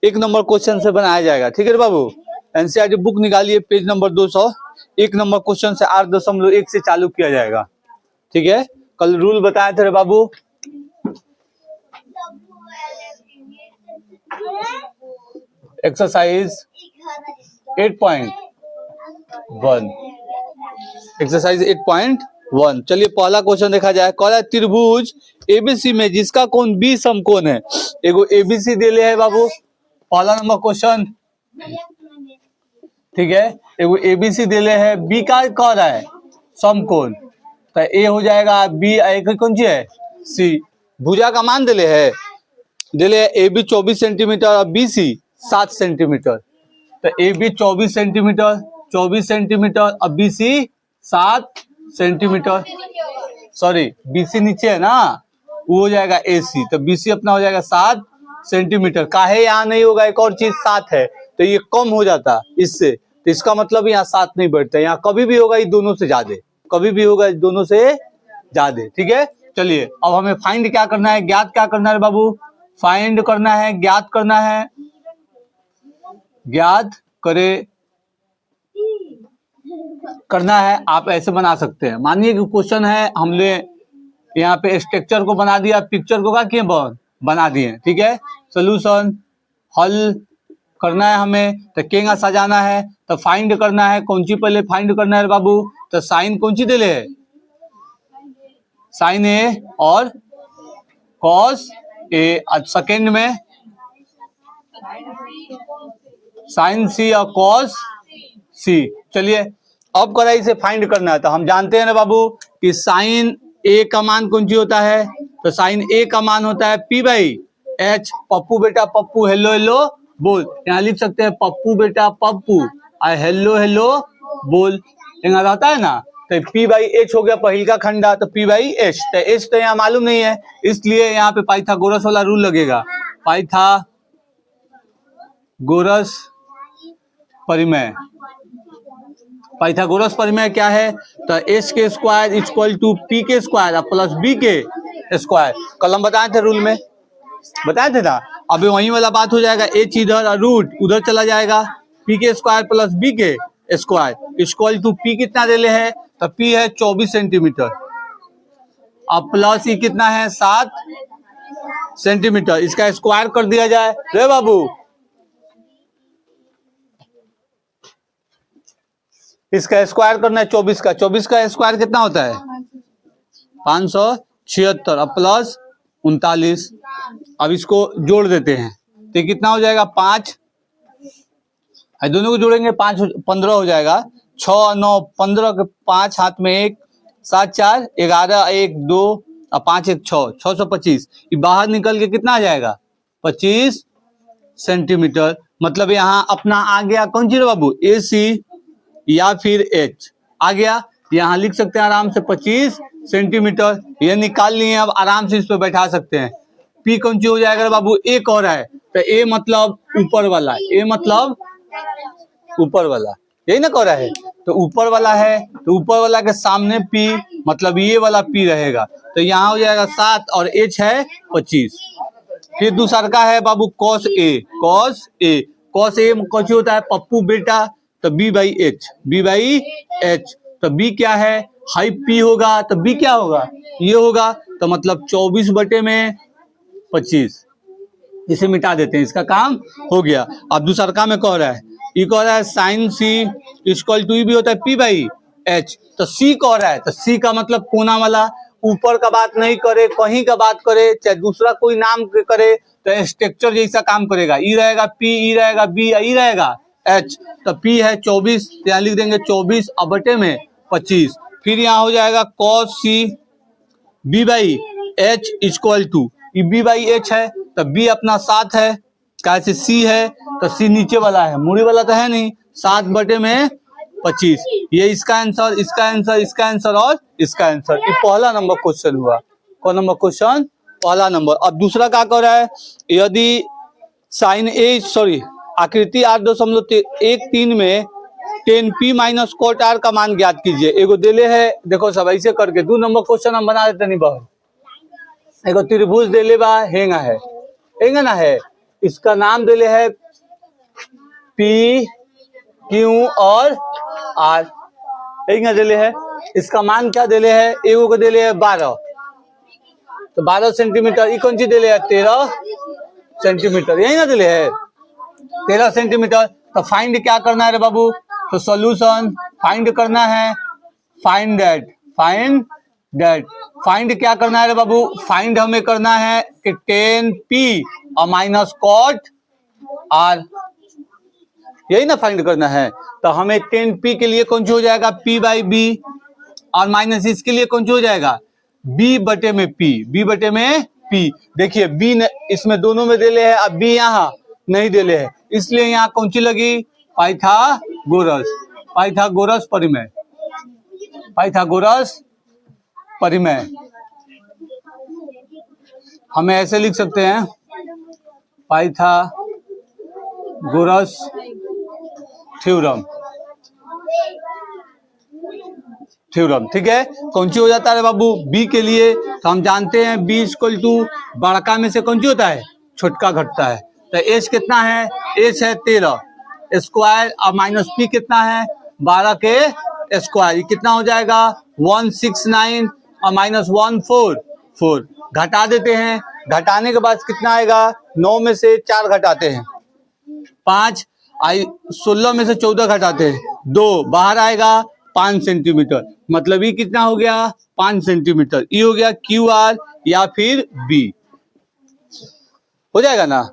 एक number question से बनाया जाएगा। ठीक है बाबू, एनसीईआरटी बुक निकालिए पेज नंबर 200। एक नंबर क्वेश्चन से 8.1 से चालू किया जाएगा। ठीक है, कल रूल बताए थे रे बाबू। Exercise 8.1, exercise 8.1। चलिए पहला क्वेश्चन देखा जाए। कह रहा है त्रिभुज एबीसी में जिसका कोण बी समकोण है। एगो एबीसी दिले है बाबू, पहला नंबर क्वेश्चन। ठीक है, एगो एबीसी दिले है, बी का कह रहा है समकोण, तो ए हो जाएगा बी, कौन सी है सी। भुजा का मान दिले है, दिले है ए बी 24 सेंटीमीटर और बी सी 7 सेंटीमीटर। तो ए बी 24 सेंटीमीटर, 24 सेंटीमीटर और b c 7 centimetre. Sorry, b c नीचे है ना, वो हो जाएगा ए सी। तो बी सी अपना हो जाएगा 7 सेंटीमीटर। काहे यहाँ नहीं होगा, एक और चीज 7 है तो ये कम हो जाता इससे, तो इसका मतलब यहाँ 7 नहीं बढ़ता। यहाँ कभी भी होगा ये दोनों से ज्यादा, कभी भी होगा दोनों से ज्यादा। ठीक है, चलिए अब हमें फाइंड क्या करना है, ज्ञात क्या करना है बाबू, फाइंड करना है, ज्ञात करना है। ज्ञात करे करना है, आप ऐसे बना सकते हैं। मानिए कि क्वेश्चन है, हमने यहाँ पे स्ट्रक्चर को बना दिया, पिक्चर को क्या किए बना दिए। ठीक है, सोल्यूशन हल करना है हमें, तो केंगा सजाना है, तो फाइंड करना है। कौन सी पहले फाइंड करना है बाबू, तो साइन कौन सी दिले है, साइन ए और कॉस ए। सेकेंड में साइन सी और कॉस सी। चलिए अब करा इसे फाइंड करना है, तो हम जानते हैं ना बाबू कि साइन ए का मान कौन सी होता है, तो साइन ए का मान होता है पी बाई एच। पप्पू बेटा पप्पू, हेलो हेलो बोल। यहाँ लिख सकते हैं पप्पू बेटा पप्पू और हेलो हेलो बोल, यहाँ रहता है ना। तो पी बाई एच हो गया पहिल का खंडा, तो पी बाई एच। तो एच तो यहाँ मालूम नहीं है, इसलिए यहाँ पे पाइथागोरस वाला रूल लगेगा। पाइथागोरस परिमेय, पाइथागोरस परिमेय क्या है, तो एच के स्क्वायर इक्वल टू पी के स्क्वायर प्लस बी के स्क्वायर। कल हम बताए थे रूल में, बताए थे ना। अभी वही वाला बात हो जाएगा, एच इधर और रूट उधर चला जाएगा। पी के स्क्वायर प्लस बी के स्क्वायर इक्वल टू पी कितना देले है, तो पी है 24 सेंटीमीटर अब प्लस ई कितना है 7 सेंटीमीटर। इसका स्क्वायर कर दिया जाए रे बाबू, इसका स्क्वायर करना है 24 का। 24 का स्क्वायर कितना होता है 576 और प्लस 39। अब इसको जोड़ देते हैं तो कितना हो जाएगा 5, दोनों को जोड़ेंगे 5 15 हो जाएगा। 6 9 15 के 5 हाथ में 1, 7 4 11 1 2 और 5 1 6, 625। ये बाहर निकल के कितना आ जाएगा 25 सेंटीमीटर। मतलब यहाँ अपना आ गया कौन सी बाबू, ए सी या फिर एच आ गया। यहाँ लिख सकते हैं आराम से 25 सेंटीमीटर, ये निकाल लिए। अब आराम से इस पे बैठा सकते हैं। पी कौन सी हो जाएगा बाबू, ए कह रहा है, तो ए मतलब ऊपर वाला, ए मतलब ऊपर वाला, यही ना कह रहा है। तो ऊपर वाला है, तो ऊपर वाला के सामने पी मतलब ये वाला पी रहेगा। तो यहाँ हो जाएगा 7 और एच है 25। फिर दूसरा का है बाबू cos a, cos a, cos a कौन सी होता है पप्पू बेटा, तो b by h, b by h. तो बी क्या है, हाई पी होगा, तो बी क्या होगा ये होगा, तो मतलब 24 बटे में 25। इसे मिटा देते हैं, इसका काम हो गया। अब दूसरा काम में कह रहा है, ये कह रहा है साइन सी इक्वल टू भी होता है पी बाई एच। तो सी कह रहा है, तो सी का मतलब कोना वाला, ऊपर का बात नहीं करे, कहीं का बात करे, चाहे दूसरा कोई नाम करे, तो स्ट्रक्चर जैसा काम करेगा। ई रहेगा पी, ई रहेगा बी, ई रहेगा एच। तो पी है 24, यहाँ लिख देंगे 24 और बटे में 25। फिर यहाँ हो जाएगा cos c b by h equal to, b by h है तो बी अपना 7 है, कैसे सी है तो सी नीचे वाला है, मुड़ी वाला तो है नहीं, 7 बटे में 25। ये इसका आंसर, इसका आंसर, इसका आंसर और इसका आंसर। ये पहला नंबर क्वेश्चन हुआ। कौन नंबर क्वेश्चन, पहला नंबर। अब दूसरा क्या कर रहा है, यदि साइन ए सॉरी आकृति 8.13 में 10p माइनस कोट आर का मान ज्ञात कीजिए। एगो दिले है, देखो सब ऐसे करके 2 नंबर क्वेश्चन हम बना देते नहीं बहुत। एगो त्रिभुज दिले बा, हेंगा है, हेंगा ना है, इसका नाम दिले है पी क्यू और आर, यही ना दिले है। इसका मान क्या दिले है, एगो को दिले है 12, तो 12 सेंटीमीटर। ये कौन सी दिले है 13 सेंटीमीटर, यही ना दिले है 13 सेंटीमीटर। तो फाइंड क्या करना है रे बाबू, तो सॉल्यूशन फाइंड करना है, फाइंड दैट फाइंड क्या करना है रे बाबू, फाइंड हमें करना है कि 10p और माइनस कॉट आर, यही ना फाइंड करना है। तो हमें 10p के लिए कौन सी हो जाएगा p बाई बी, और माइनस इसके लिए कौन सी हो जाएगा b बटे में p। देखिए b इसमें दोनों में दिले है, अब b यहाँ नहीं दिले है, इसलिए यहाँ कौन सी लगी पाइथागोरस परिमेय। हमें ऐसे लिख सकते हैं पाइथागोरस थ्योरम, ठीक है। कौन सी हो जाता है बाबू b के लिए, तो हम जानते हैं b इक्वल टू बड़का में से कौन सी होता है छोटका घटता है। तो h कितना है, h है 13 स्क्वायर और माइनस p कितना है 12 के स्क्वायर, ये कितना हो जाएगा 169 और माइनस 144, घटा देते हैं। घटाने के बाद कितना आएगा, 9 में से 4 घटाते हैं 5, 16 में से 14 घटाते हैं 2, बाहर आएगा 5 सेंटीमीटर, मतलब ये कितना हो गया 5 सेंटीमीटर। ये हो गया क्यू आर या फिर बी, हो जाएगा ना,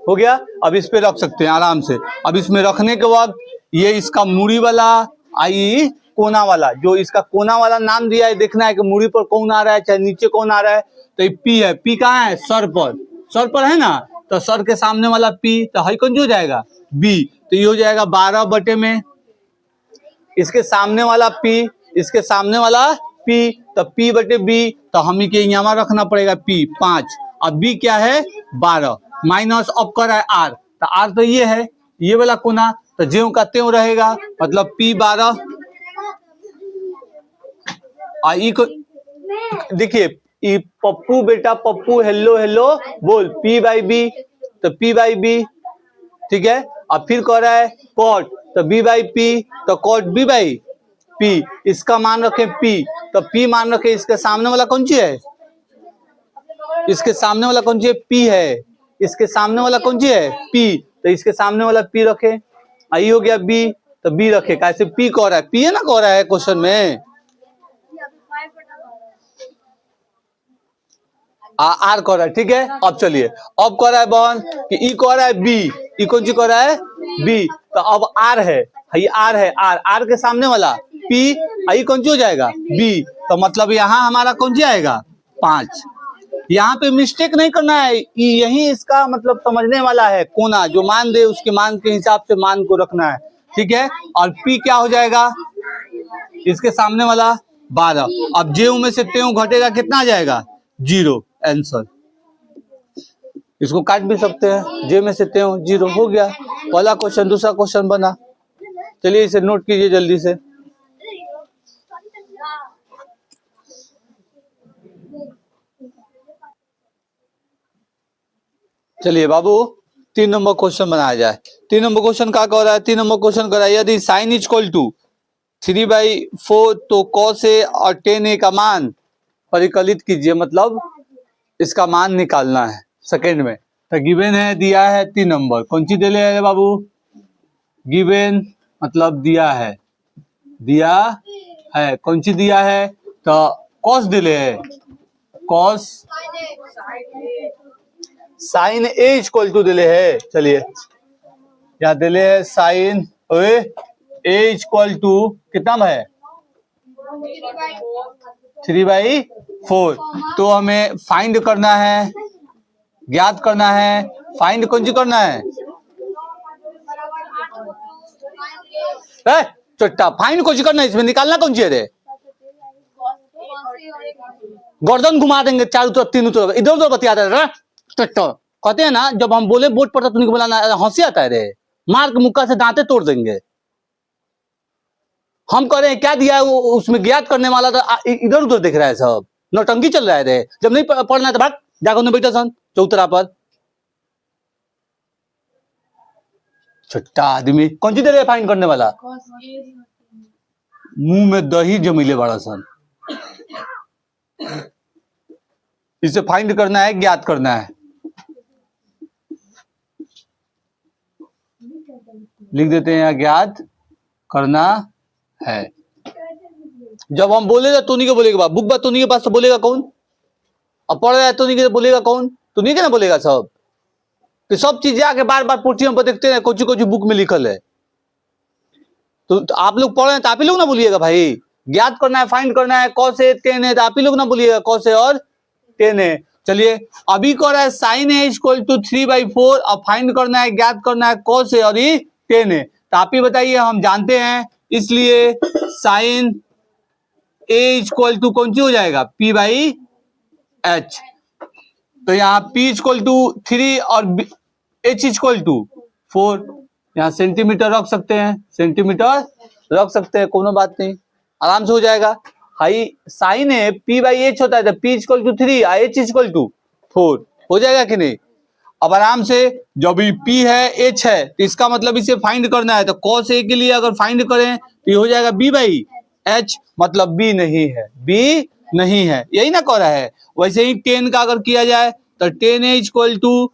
हो गया। अब इस पे रख सकते हैं आराम से। अब इसमें रखने के बाद ये इसका मूड़ी वाला आई कोना वाला, जो इसका कोना वाला नाम दिया है, देखना है कि मूड़ी पर कौन आ रहा है चाहे नीचे कौन आ रहा है। तो ये पी है, पी कहाँ है सर पर है ना, तो सर के सामने वाला पी, तो हाई कौन हो जाएगा बी, तो ये हो जाएगा 12 बटे में इसके सामने वाला पी, इसके सामने वाला पी, तो पी बटे बी, तो हमें के यहाँ रखना पड़ेगा पी 5, अब बी क्या है 12 माइनस अब कर रहा है आर, तो आर तो ये है ये वाला कोना, तो ज्यों का त्यों रहेगा, मतलब पी 12। आई को देखिए पप्पू बेटा पप्पू हेलो हेलो बोल पी बाई बी, तो पी बाई बी, ठीक है। अब फिर कह रहा है कॉट, तो बी बाई पी, तो कॉट बी बाई पी, इसका मान रखे पी, तो पी मान रखे इसके सामने वाला कौन सी है, इसके सामने वाला कौन सी है पी है, इसके सामने वाला कौन सी है पी, तो इसके सामने वाला पी रखे। आई हो गया बी, तो बी रखे, कैसे पी कह रहा है, पी है ना कह रहा है क्वेश्चन में, आर कह रहा है, ठीक है। अब चलिए अब कह रहा है बहन कि ई कह रहा है बी, ई कौन सी कह रहा है बी, तो अब आर है, ये आर है, आर के सामने वाला पी, आई कौन सी हो जाएगा बी, तो मतलब यहाँ हमारा कौन सी आएगा 5। यहाँ पे मिस्टेक नहीं करना है, यही इसका मतलब समझने वाला है, कोना जो मान दे उसके मान के हिसाब से मान को रखना है, ठीक है। और पी क्या हो जाएगा इसके सामने वाला 12, अब जेऊ में से तेऊ घटेगा कितना आ जाएगा 0, आंसर। इसको काट भी सकते हैं, जे में से तेऊ 0 हो गया पहला क्वेश्चन। दूसरा क्वेश्चन बना, चलिए इसे नोट कीजिए जल्दी से। चलिए बाबू 3 नंबर क्वेश्चन बनाया जाए। 3 नंबर क्वेश्चन क्या कह रहा है, 3 नंबर क्वेश्चन कह रहा है यदि साइन इज इक्वल टू 3/4 तो cos a और tan a का मान परिकलित कीजिए, मतलब इसका मान निकालना है सेकंड में। तो गिवन है दिया है 3 नंबर, कौन सी दिले है बाबू, गिवन मतलब दिया है कौन सी दिया है, तो cos दिले है, cos sine a equal to दिले है। चलिए यहाँ दिले है साइन ए इक्वल टू कितना है 3/4, तो हमें फाइंड करना है, ज्ञात करना है। फाइंड कौन सी करना है चट्टा, फाइंड कौन सी करना है, इसमें निकालना कौन सी है रे, गर्दन घुमा देंगे चारों तरफ तीनों तरफ, इधर उधर बतिया रहे चट्टा। कहते हैं ना जब हम बोले बोर्ड पर तो बोला हंसी आता है रे, मार के मुक्का से दांते तोड़ देंगे। हम कह रहे हैं क्या दिया है उसमें ज्ञात करने वाला, तो इधर उधर देख रहा है, सब नौटंकी चल रहा है रे। जब नहीं पढ़ना है तो भाग जाकर बैठा सन चौतरा पर। छोटा आदमी कौन सी दे रहे फाइंड करने वाला? मुंह में दही जमीले बड़ा सन। इसे फाइंड करना है, ज्ञात करना है। लिख देते हैं यहाँ ज्ञात करना है। जब हम बोलेगा तो नहीं के बोलेगा, बुक बात तो नहीं के पास तो बोलेगा कौन? अब पढ़ रहा है तो नहीं के बोलेगा कौन? तो नहीं के ना बोलेगा सब। तो सब चीजें आके बार बार पोर्टियों पर देखते हैं कुछ कुछ बुक में लिखल है। तो आप लोग पढ़ रहे हैं तो आप ही लोग ना बोलिएगा भाई। ज्ञात करना है, फाइंड करना है, कौन से 10 है तो आप ही लोग ना बोलिएगा कौन से और 10 है। चलिए अभी कह रहा है साइन ए इक्वल टू 3/4 और फाइंड करना है, ज्ञात करना है कौन से और ये 10 है। तो आप ही बताइए, हम जानते हैं इसलिए साइन ए इक्वल टू कौन सी हो जाएगा? P/H। तो यहाँ P इक्वल टू 3 और H इक्वल टू 4। यहाँ सेंटीमीटर रख सकते हैं, सेंटीमीटर रख सकते हैं, कोनो बात नहीं, आराम से हो जाएगा। हाई साइन है P/H होता है तो P इक्वल टू 3 और H इक्वल टू 4 हो जाएगा कि नहीं? अब आराम से जब P है H है तो इसका मतलब इसे फाइंड करना है। तो cos A के लिए अगर फाइंड करें तो ये हो जाएगा B/H, मतलब B नहीं है, B नहीं है, यही ना कह रहा है। वैसे ही 10 का अगर किया जाए तो 10A इक्वल टू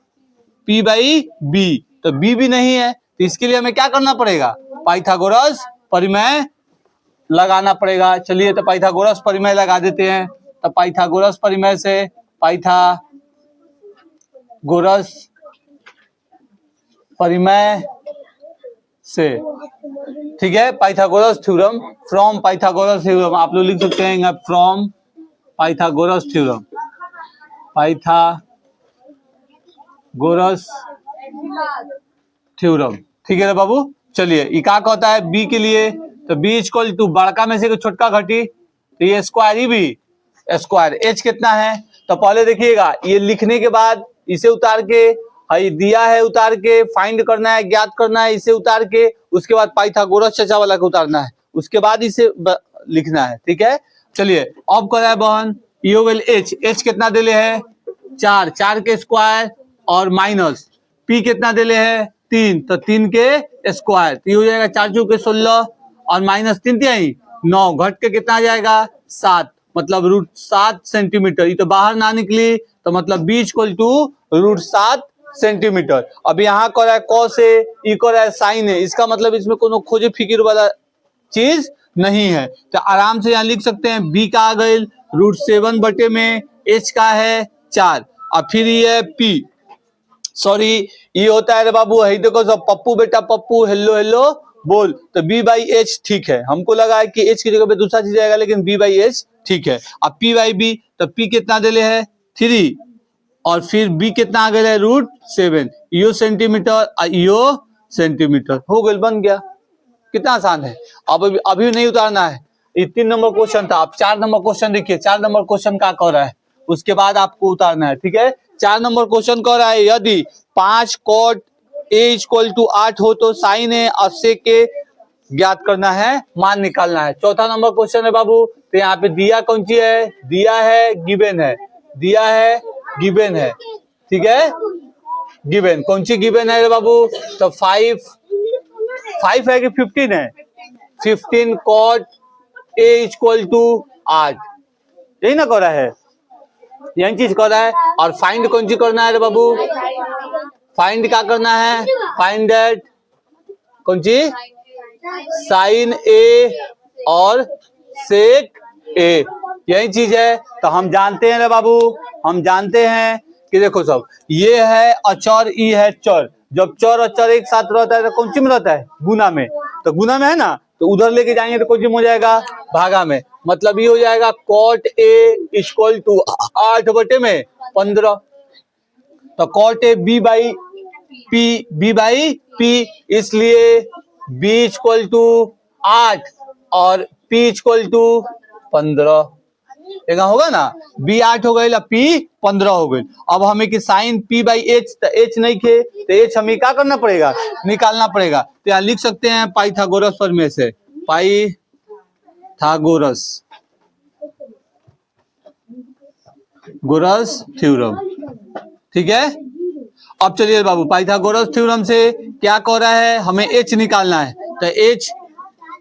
P/B, तो B भी नहीं है। तो इसके लिए हमें क्या करना पड़ेगा? पाइथागोरस परिमेय लगाना पड़ेगा। चलिए तो पाइथागोरस परिमेय लगा देते हैं। तो पाइथागोरस परिमेय से, पाइथागोरस परिमेय से, ठीक है, Pythagoras theorem, from Pythagoras theorem आप लोग लिख सकते हैं, from Pythagoras theorem, Pythagoras theorem, ठीक है ना बाबू। चलिए ये क्या कहता है बी के लिए? तो बी इक्वल टू बड़का में से छोटका घटी तो ये स्क्वायर ही भी स्क्वायर। एच कितना है? तो पहले देखिएगा ये लिखने के बाद इसे उतार के, हई दिया है उतार के, फाइंड करना है, ज्ञात करना है, इसे उतार के, उसके बाद पाइथागोरस चचा वाला को उतारना है, उसके बाद इसे लिखना है, ठीक है। चलिए अब कर रहा है बहन, ये हो गया एच। एच कितना देले है? 4, 4 के स्क्वायर और माइनस पी कितना देले है? 3, तो 3 के स्क्वायर, तो ये हो जाएगा 4 चौके 16 और माइनस 3 तिहाई 9, घट के कितना आ जाएगा? 7, मतलब √7 सेंटीमीटर। ये तो बाहर ना निकली तो मतलब बी इक्वल टू √7 सेंटीमीटर। अब यहाँ कर रहा है कॉस है, ई कर रहा है साइन है, इसका मतलब इसमें कोनो खोजे फिक्र वाला चीज नहीं है। तो आराम से यहाँ लिख सकते हैं बी का आ गई √7 बटे में, एच का है 4 और फिर ये पी, सॉरी ये होता है रे बाबू, है देखो सब पप्पू बेटा पप्पू, हेलो हेलो बोल। तो B/H ठीक है, हमको लगा है कि H की जगह पे दूसरा चीज आएगा, लेकिन B/H ठीक है। अब P/B, तो P कितना देले है? 3 और फिर B कितना आ गया है? √7, यो सेंटीमीटर यो सेंटीमीटर, हो गया, बन गया। कितना आसान है। अब अभी नहीं उतारना है, ये 3 नंबर क्वेश्चन था। आप 4 नंबर क्वेश्चन देखिए, 4 नंबर क्वेश्चन क्या कह रहा है, उसके बाद आपको उतारना है, ठीक है। 4 नंबर क्वेश्चन कह रहा है यदि 5 cot A इक्वल टू 8 हो तो साइन ए और सेक के ज्ञात करना है, मान निकालना है। चौथा नंबर क्वेश्चन है बाबू, तो यहाँ पे दिया कौन सी है? दिया है गिवन है, दिया है गिवन है, ठीक है, गिवन। कौन सी गिवन है रे बाबू? तो 5 है कि 15 है? 15 cot A इक्वल टू 8, यही ना कर रहा है, यही चीज कर रहा है। और फाइंड कौन सी करना है रे बाबू? फाइंड क्या करना है? फाइंड दैट कौन सी? साइन ए और सेक ए, यही चीज है। तो हम जानते हैं रे बाबू, हम जानते हैं कि देखो सब ये है अचर, ई है चर। जब चर और चर एक साथ रहता है तो कौन सी में रहता है? गुना में। तो गुना में है ना, तो उधर लेके जाएंगे तो कौन सी हो जाएगा? भागा में। मतलब ये हो जाएगा cot A इक्वल टू 8 बटे में 15। तो cot A B/P, इसलिए B इक्वल टू 8 और P इक्वल टू 15, यहाँ होगा ना, B 8 हो गई, P 15 हो गई। अब हमें कि साइन P/H, तो H नहीं खे तो H हमें क्या करना पड़ेगा? निकालना पड़ेगा। तो यहाँ लिख सकते हैं पाइथागोरस प्रमेय से, पाइथागोरस थ्योरम, ठीक है। अब चलिए बाबू, पाइथागोरस थ्योरम से क्या कह रहा है, हमें h निकालना है। तो h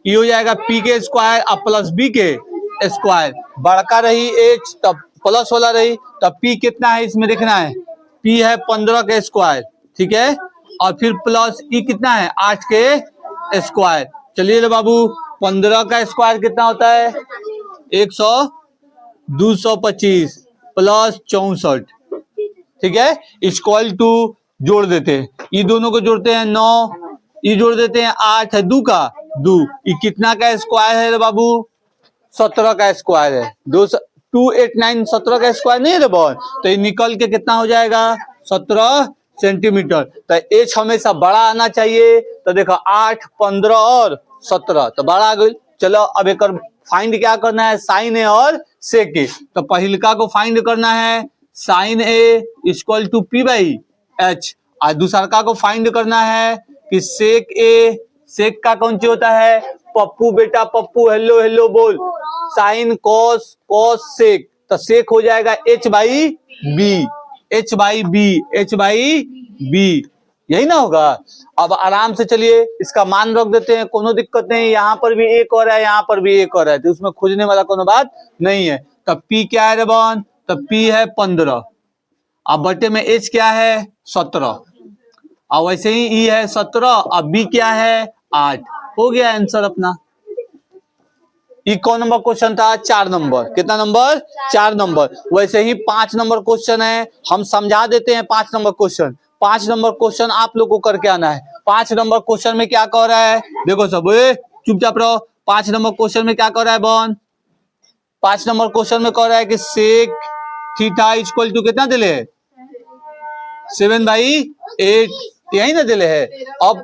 ये हो जाएगा p के स्क्वायर और प्लस b के स्क्वायर, बड़का रही h तब प्लस वाला रही, तब p कितना है इसमें देखना है, p है 15 के स्क्वायर, ठीक है, और फिर प्लस e कितना है 8 के स्क्वायर। चलिए बाबू, 15 का स्क्वायर कितना होता है 100, 225 प्लस 64, ठीक है, इक्वल टू जोड़ देते हैं, ये दोनों को जोड़ते हैं 9, ये जोड़ देते हैं 8 है 2 का 2, ये कितना का स्क्वायर है रे बाबू 17 का स्क्वायर है, 289 17 का स्क्वायर नहीं है रे बॉल, तो ये निकल के कितना हो जाएगा 17 सेंटीमीटर। तो एच हमेशा बड़ा आना चाहिए, तो देखो 8, 15 और 17 तो बड़ा आ गई। चलो अब एक फाइंड क्या करना है, साइन ए और सेक ए। तो पहिलका को फाइंड करना है sine a equal to p by h, और दूसरका को फाइंड करना है कि सेक ए, सेक का कौन सी होता है पप्पू, बेटा पप्पू हेलो हेलो बोल, साइन कॉस, कॉस सेक, तो सेक हो जाएगा h by b, h by b, h by b, यही ना होगा। अब आराम से चलिए इसका मान रख देते हैं, कोनो दिक्कत नहीं, यहाँ पर भी एक और है, यहाँ पर भी एक और है, तो उसमें खोजने वाला कोनो बात नहीं है। तब पी क्या है रे बॉन, तब पी है 15, अब बटे में एच क्या है 17, और वैसे ही ई है 17, अब बी क्या है 8, हो गया आंसर अपना। ये कौन नंबर क्वेश्चन था, 4 नंबर, कितना नंबर 4 नंबर। वैसे ही 5 नंबर क्वेश्चन है, हम समझा देते हैं 5 नंबर क्वेश्चन। 5 नंबर क्वेश्चन आप लोगों को करके आना है। 5 नंबर क्वेश्चन में क्या कह रहा है, देखो सब चुपचाप रहो। 5 नंबर क्वेश्चन में क्या कह रहा है बॉन, 5 नंबर क्वेश्चन में कह रहा है कि सेक थीटा इक्वल टू कितना दिले है 7/8, यही ना दिले है। अब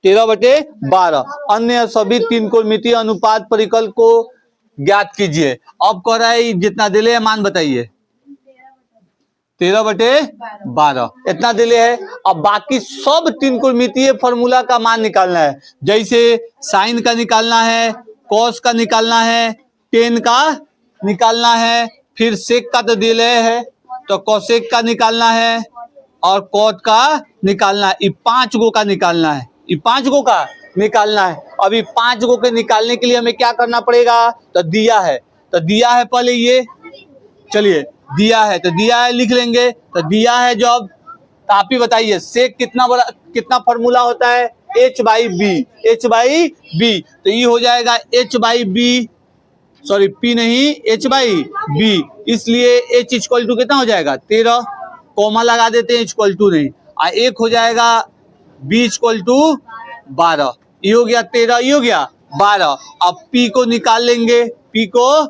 13/12 अन्य सभी 3 कोणमितीय अनुपात परिकल को ज्ञात कीजिए। अब कह रहा है जितना दिले है मान बताइए, 13/12 इतना दिले है। अब बाकी सब 3 कोणमितीय फॉर्मूला का मान निकालना है, जैसे साइन का निकालना है, कॉस का निकालना है, टेन का निकालना है, फिर सेक का तो दिले है तो कोसेक का निकालना है, और कॉट का निकालना है। ये 5 गो का निकालना है, ये 5 गो का निकालना है। अभी 5 गो के निकालने के लिए हमें क्या करना पड़ेगा, तो दिया है, तो दिया है पहले ये, चलिए दिया है तो दिया है लिख लेंगे। तो दिया है जब, तो आप ही बताइए सेक कितना बड़ा, कितना फॉर्मूला होता है h by b, h by b, तो ये हो जाएगा h by b, sorry p नहीं एच बाई बी, इसलिए एच इक्वल टू कितना हो जाएगा 13, कॉमा लगा देते हैं, इक्वल टू नहीं, और एक हो जाएगा बी इक्वल टू 12, ये हो गया 13, ये हो गया 12। अब पी को निकाल लेंगे, पी को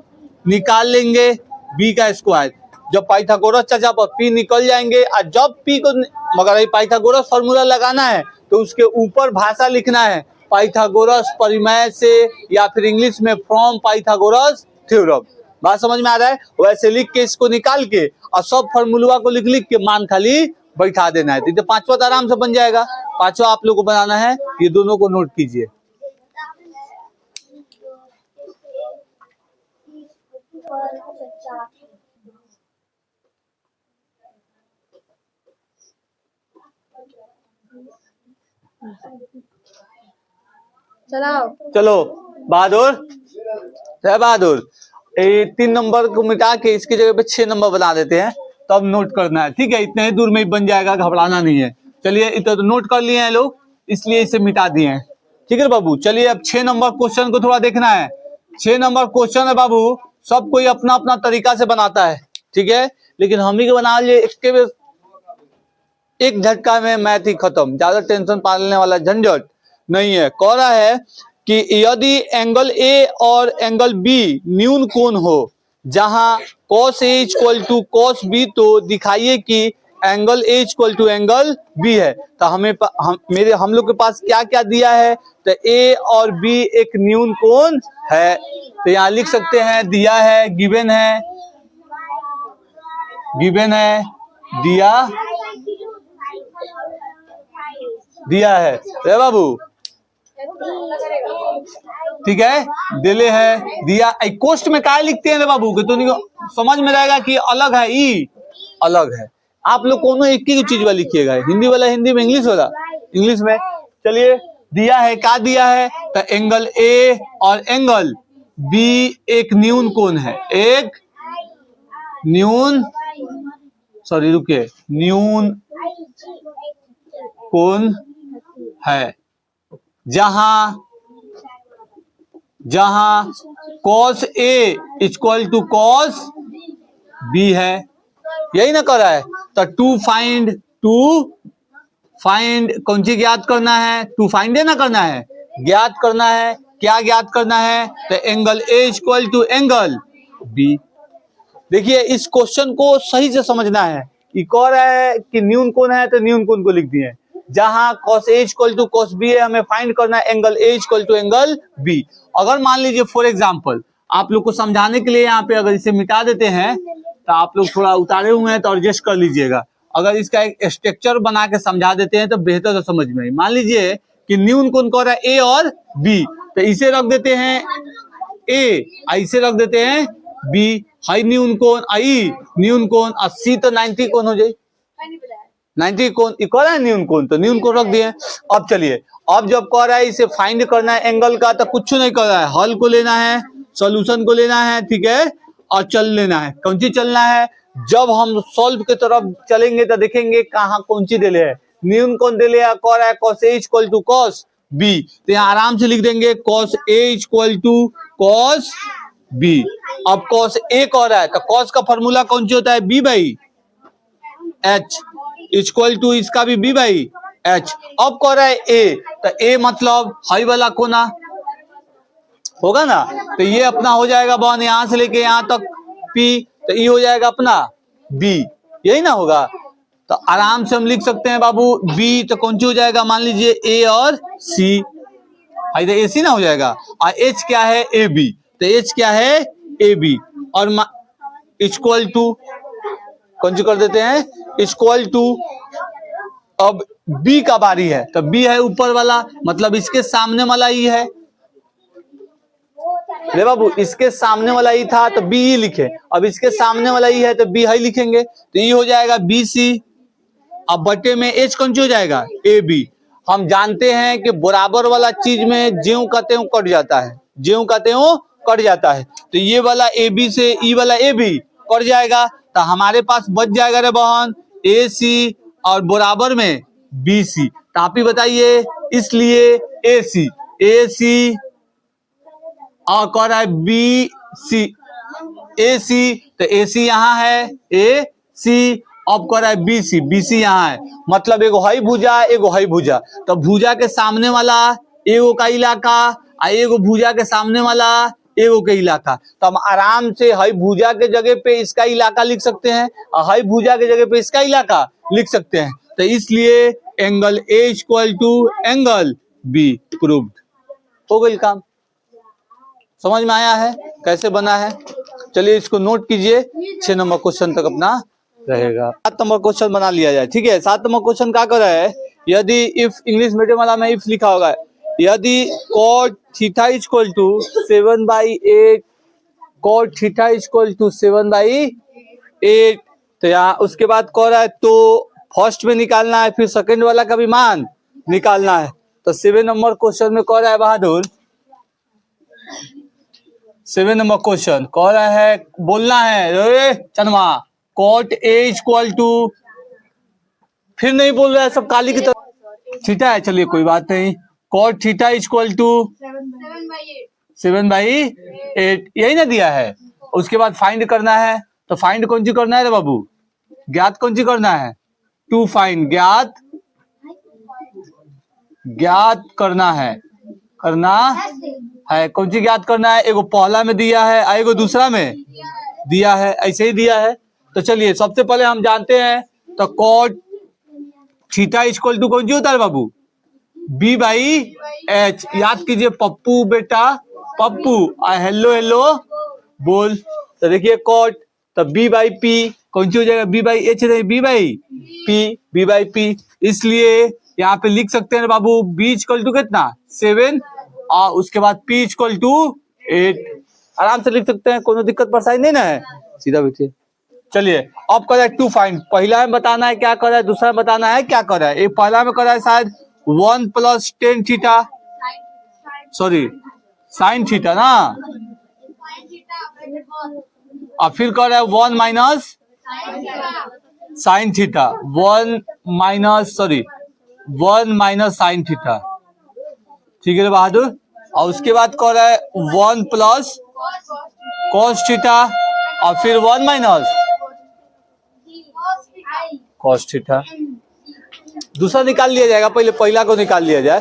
निकाल लेंगे बी का स्क्वायर, जब पाइथागोरस चाचा पर पी निकल जाएंगे, और जब पी को, मगर पाइथागोरस फॉर्मूला लगाना है तो उसके ऊपर भाषा लिखना है पाइथागोरस परिमेय से, या फिर इंग्लिश में फ्रॉम पाइथागोरस थ्योरम। बात समझ में आ रहा है, वैसे लिख के इसको निकाल के और सब फॉर्मूला को लिख लिख के मान खाली बैठा देना है, तो 5वां तो आराम से बन जाएगा। 5वां आप लोग को बनाना है, ये दोनों को नोट कीजिए। चलो बहादुर, बहादुर 3 नंबर को मिटा के इसकी जगह पे 6 नंबर बना देते हैं, तो अब नोट करना है, ठीक है, इतने ही दूर में ही बन जाएगा, घबराना नहीं है। चलिए इतना तो नोट कर लिए हैं लोग, इसलिए इसे मिटा दिए हैं, ठीक है बाबू। चलिए अब 6 नंबर क्वेश्चन को थोड़ा देखना है। 6 नंबर क्वेश्चन है बाबू, सब कोई अपना अपना तरीका से बनाता है, ठीक है, लेकिन हम ही के बना लिए एक झटका में मैथ ही खत्म, ज्यादा टेंशन पालने वाला झंझट नहीं है। कह रहा है कि यदि एंगल ए और एंगल बी न्यून कोण हो, जहां cos A equal to cos B, तो दिखाइए कि angle A equal to angle B है। तो हम लोग के पास क्या क्या दिया है, तो A और B एक न्यून कोण है, तो यहाँ लिख सकते हैं दिया है, गिवन है, गिवन है, दिया है रे बाबू, ठीक है, दिले है, दिया। कोष्ट में क्या लिखते हैं रे बाबू कि तो समझ में रहेगा कि अलग है, ई अलग है, आप लोग कोनो एक ही चीज वाला लिखिएगा, हिंदी वाला हिंदी में, इंग्लिश वाला इंग्लिश में। चलिए दिया है, क्या दिया है, तो एंगल ए और एंगल बी एक न्यून कोण है, एक न्यून, सॉरी रुकिए, न्यून कोण है, जहां cos A equal to cos B है, यही ना कर रहा है। तो टू फाइंड कौन सी ज्ञात करना है, टू फाइंड है ना करना है, ज्ञात करना है, क्या ज्ञात करना है, तो angle A equal to angle B। देखिए इस क्वेश्चन को सही से समझना है, ये कह रहा है कि न्यून कोण है तो न्यून कोण को लिख दिए, जहां cos A equal to cos B है, हमें फाइंड करना है angle A equal to angle B। अगर मान लीजिए फॉर एग्जांपल आप लोग को समझाने के लिए यहाँ पे अगर इसे मिटा देते हैं तो आप लोग थोड़ा उतारे हुए हैं तो एडजस्ट कर लीजिएगा। अगर इसका एक स्ट्रक्चर बना के समझा देते हैं तो बेहतर तो समझ में। मान लीजिए कि न्यून कोण कह रहा है A और B, तो इसे रख देते हैं A, इसे रख देते हैं B, हाई न्यून कोण आई न्यून कोण 80 तो 90 कोण हो जाए, 90 कोण इक्वल है न्यून कोण, तो न्यून कोण रख दिए। अब चलिए, अब जब कह रहा है इसे फाइंड करना है एंगल का, तो कुछ नहीं कर रहा है, हल को लेना है, सॉल्यूशन को लेना है, ठीक है, और चल लेना है। कौन सी चलना है, जब हम सॉल्व के तरफ चलेंगे तो देखेंगे कहाँ कौन सी दिले है, न्यून कोण दिले है, कह रहा है cos A equal to cos B, तो यहाँ आराम से लिख देंगे cos A equal to cos B। अब cos A कह रहा है तो cos का फॉर्मूला कौन सी होता है, B by H equal to इसका भी B बाई H। अब कह रहा है A, तो A मतलब हाई वाला कोना होगा ना, तो ये अपना हो जाएगा बॉन यहां से लेके यहां तक P, तो ये हो जाएगा अपना B, यही ना होगा। तो आराम से हम लिख सकते हैं बाबू B, तो कौन सी हो जाएगा, मान लीजिए A और C, इधर AC ना हो जाएगा, और H क्या है AB, तो H क्या है AB, और इक्वल टू कौन सी कर देते हैं, इक्वल टू, अब B का बारी है, तो B है ऊपर वाला, मतलब इसके सामने वाला ही है, रे बाबू इसके सामने वाला ही था तो B ही लिखे, अब इसके सामने वाला ही है तो B ही लिखेंगे, तो ये हो जाएगा BC। अब बटे में H कौन सी हो जाएगा AB। हम जानते हैं कि बराबर वाला चीज में ज्यों कहते हो कट जाता है, ज्यों कहते हो कट जाता है, तो ये वाला AB से ये वाला AB कट जाएगा, तो हमारे पास बच जाएगा रे बहन AC और बराबर में BC। तो आप ही बताइए, इसलिए AC और कह रहा है BC, AC, तो AC यहाँ है AC, अब कह रहा है BC यहाँ है, मतलब एगो हई भुजा एगो हई भुजा, तो भुजा के सामने वाला एगो का इलाका और एगो भुजा के सामने वाला एगो के इलाका, तो हम आराम से हई भुजा के जगह पे इसका इलाका लिख सकते हैं और हई भुजा के जगह पे इसका इलाका लिख सकते हैं, तो इसलिए angle A equal to angle B proved. हो गई काम, समझ में आया है कैसे बना है। चलिए इसको नोट कीजिए, 6 नंबर क्वेश्चन तक अपना रहेगा। 7 नंबर क्वेश्चन बना लिया जाए, ठीक है। 7 नंबर क्वेश्चन क्या कर रहा है, यदि इफ, इंग्लिश मीडियम वाला में इफ लिखा होगा, यदि cot theta equal to 7/8, cot theta equal to 7/8, तो यहाँ उसके बाद कह रहा है तो फर्स्ट में निकालना है, फिर सेकंड वाला का भी मान निकालना है। तो 7 नंबर क्वेश्चन में कह रहा है बहादुर, 7 नंबर क्वेश्चन कह रहा है, बोलना है चंदमा, cot A इक्वल टू, फिर नहीं बोल रहा है, सब काली की तरह थीटा है, चलिए कोई बात नहीं, cot थीटा इक्वल टू 7/8, यही ना दिया है। उसके बाद फाइंड करना है, तो फाइंड कौन सी करना है रे बाबू, ज्ञात कौन सी करना है, टू फाइंड, ज्ञात करना है कौन सी ज्ञात करना है, एगो पहला में दिया है और एगो दूसरा में दिया है, ऐसे ही दिया है। तो चलिए सबसे पहले हम जानते हैं, तो cot थीटा इक्वल टू कौन सी होता है बाबू, B/H। याद कीजिए पप्पू बेटा पप्पू, हेलो हेलो बोल, तो देखिए cot, तो B/P कौन सी हो जाएगा, B/H नहीं B/P, इसलिए यहाँ पे लिख सकते हैं बाबू B इक्वल टू कितना 7 और उसके बाद P इक्वल टू 8, आराम से लिख सकते हैं, कोनो दिक्कत परेशानी नहीं ना है, सीधा बैठिए। चलिए अब कर रहा है टू फाइंड, पहला में बताना है क्या कर रहा है, दूसरा में बताना है क्या कर रहा है। एक पहला में कर रहा है शायद 1 + tan theta, sorry sin theta ना, और फिर कर रहा है 1 minus sin theta, 1 minus sin theta, ठीक है बहादुर। और उसके बाद कर रहा है 1 + cos थीटा और फिर 1 माइनस cos थीटा। दूसरा निकाल लिया जाएगा, पहले पहला को निकाल लिया जाए,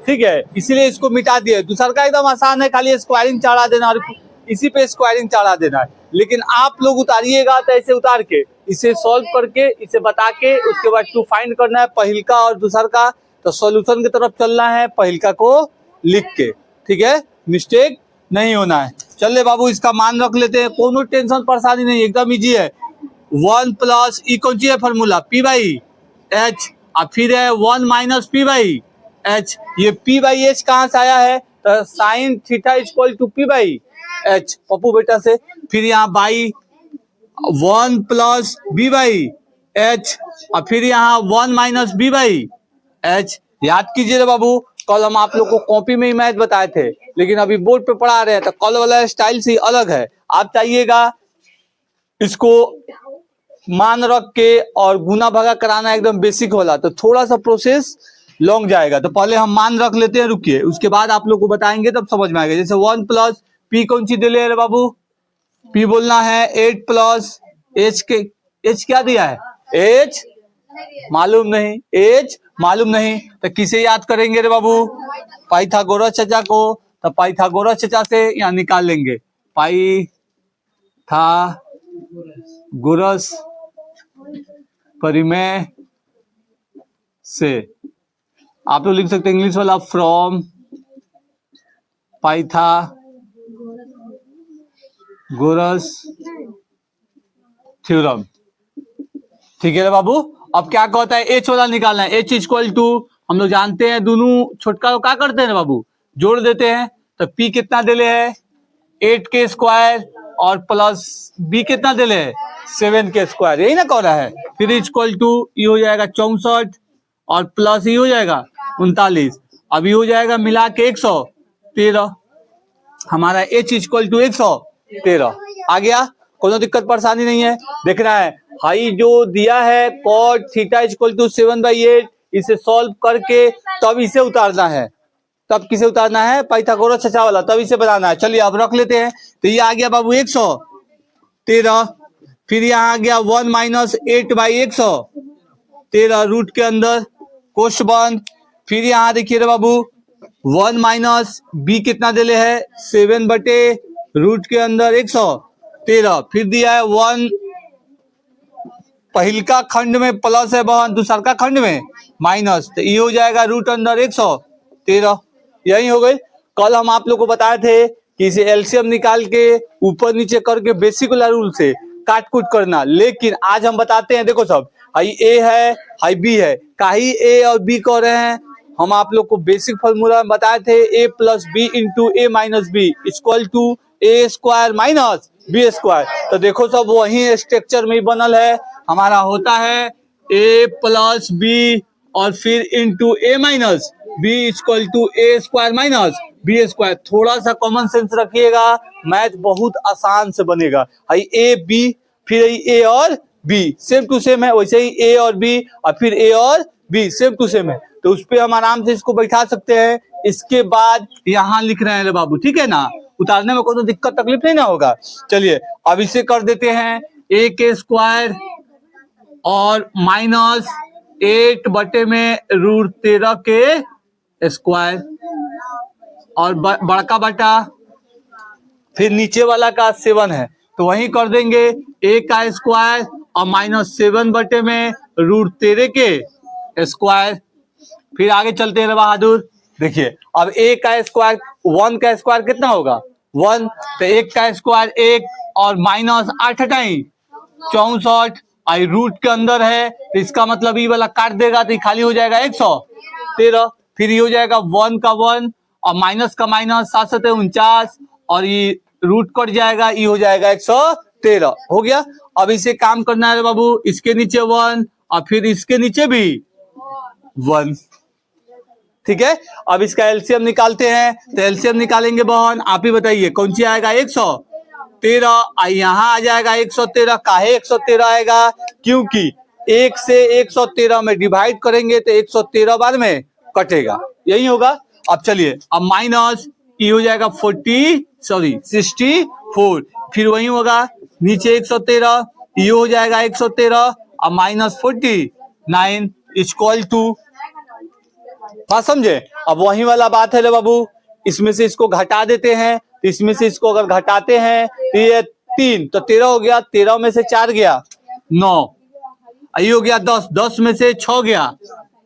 ठीक है, इसीलिए इसको मिटा दिया। दूसरा का एकदम आसान है, खाली स्क्वायरिंग चढ़ा देना और इसी पे स्क्वायरिंग चढ़ा देना है। लेकिन आप लोग उतारिएगा तो ऐसे उतार के, इसे सॉल्व करके, इसे बता के, उसके बाद टू फाइंड करना है पहल का और दूसर का, तो सॉल्यूशन की तरफ चलना है पहल का को लिख के, ठीक है, मिस्टेक नहीं होना है। चलिए बाबू इसका मान रख लेते हैं, कोनो टेंशन परेशानी नहीं, एकदम इजी है। 1 + ई कौन सी है फॉर्मूला, P/H, और फिर है 1 माइनस P/H। ये P/H कहाँ से आया है, तो sin थीटा = P/H पप्पू बेटा से। फिर यहाँ बाई 1 + B/H और फिर यहाँ 1 माइनस B/H। याद कीजिए बाबू, कल हम आप लोग को कॉपी में ही मैथ बताए थे, लेकिन अभी बोर्ड पे पढ़ा रहे हैं तो कल वाला स्टाइल से अलग है। आप चाहिएगा इसको मान रख के और गुना भागा कराना एकदम बेसिक वाला, तो थोड़ा सा प्रोसेस लॉन्ग जाएगा। तो पहले हम मान रख लेते हैं, रुकिए, उसके बाद आप लोग को बताएंगे तब समझ में आएगा। जैसे 1 + P कौन सी दिले है बाबू, P बोलना है 8 + H के, H क्या दिया है, H मालूम नहीं, H मालूम नहीं, तो किसे याद करेंगे रे बाबू, पाइथागोरस चचा को। तो पाइथागोरस चचा से यहाँ निकाल लेंगे, पाइथागोरस परिमेय से। आप लोग लिख सकते हैं इंग्लिश वाला, फ्रॉम पाइथागोरस थ्योरम, ठीक है बाबू। अब क्या कहता है, H वाला निकालना है, H = हम लोग जानते हैं, दोनों छोटका को क्या करते हैं बाबू, जोड़ देते हैं। तो P कितना दिले है, 8 के स्क्वायर और प्लस B कितना दिले है, 7 के स्क्वायर, यही ना कह रहा है। फिर = ये हो जाएगा 64 और प्लस ये हो जाएगा 39, अभी हो जाएगा मिला के 113। हमारा H = 113 आ गया, कोई दिक्कत परेशानी नहीं है। देखना है हाई जो दिया है cot थीटा = 7/8, इसे सॉल्व करके तब इसे उतारना है, तब किसे उतारना है, पाइथागोरस चचा वाला, तब इसे बनाना है। चलिए अब रख लेते हैं। तो ये आ गया बाबू 113, फिर यहाँ आ गया 1 माइनस 8/113 रूट के अंदर कोष्ठ बंद। फिर यहाँ देखिए रे बाबू 1 माइनस B कितना दिले है, 7/रूट के अंदर 113। फिर दिया है 1, पहल का खंड में प्लस है बहन, दूसरा का खंड में माइनस, तो ये हो जाएगा रूट अंदर 113। यही हो गई। कल हम आप लोग को बताए थे कि इसे एलसीएम निकाल के ऊपर नीचे करके बेसिक वाला रूल से काट कूट करना, लेकिन आज हम बताते हैं, देखो सब हाई ए है हाई बी है, काही ए और बी कह रहे हैं, हम आप लोग को बेसिक फॉर्मूला में बताए थे, a + b × a - b = a² - b²। तो देखो सब वही स्ट्रक्चर में बनल है, हमारा होता है a + b और फिर × a - b = a² - b²। थोड़ा सा कॉमन सेंस रखिएगा, मैथ बहुत आसान से बनेगा। हाई ए बी, फिर ए और बी सेम टू सेम है, वैसे ही ए और बी और फिर ए और बी सेम टू सेम है, तो उस पर हम आराम से इसको बैठा सकते हैं। इसके बाद यहाँ लिख रहे हैं बाबू, ठीक है ना, उतारने में कोई दिक्कत तकलीफ नहीं ना होगा। चलिए अब इसे कर देते हैं a² और माइनस 8/√13 के स्क्वायर और बड़का बटा फिर नीचे वाला का 7 है, तो वही कर देंगे a² और -7/√13 के स्क्वायर। फिर आगे चलते हैं बहादुर, देखिए अब a² 1 का स्क्वायर कितना होगा 1, तो 1 का स्क्वायर 1 और -8 हटाई 64, आई रूट के अंदर है, तो इसका मतलब ये वाला काट देगा तो खाली हो जाएगा 113। फिर ये हो जाएगा 1 का 1 और माइनस का माइनस 7 7 49 और ये रूट कट जाएगा, ये हो जाएगा 113 हो गया। अब इसे काम करना है बाबू, इसके नीचे 1 और फिर इसके नीचे भी 1। ठीक है, अब इसका एलसीएम निकालते हैं, तो एलसीएम निकालेंगे बहन, आप ही बताइए कौन सी आएगा, 113, यहाँ आ जाएगा 113। काहे 113 आएगा, क्योंकि 1 से 113 में डिवाइड करेंगे तो 113 बार में कटेगा, यही होगा। अब चलिए, अब माइनस ये हो जाएगा 64, फिर वही होगा नीचे 113, ये हो जाएगा 113 और माइनस 49 इक्वल टू, बात समझे। अब वही वाला बात है रे बाबू, इसमें से इसको घटा देते हैं, तो इसमें से इसको अगर घटाते हैं तो ये 3 तो 13 हो गया, 13 में से 4 गया 9, ये हो गया 10, 10 में से 6 गया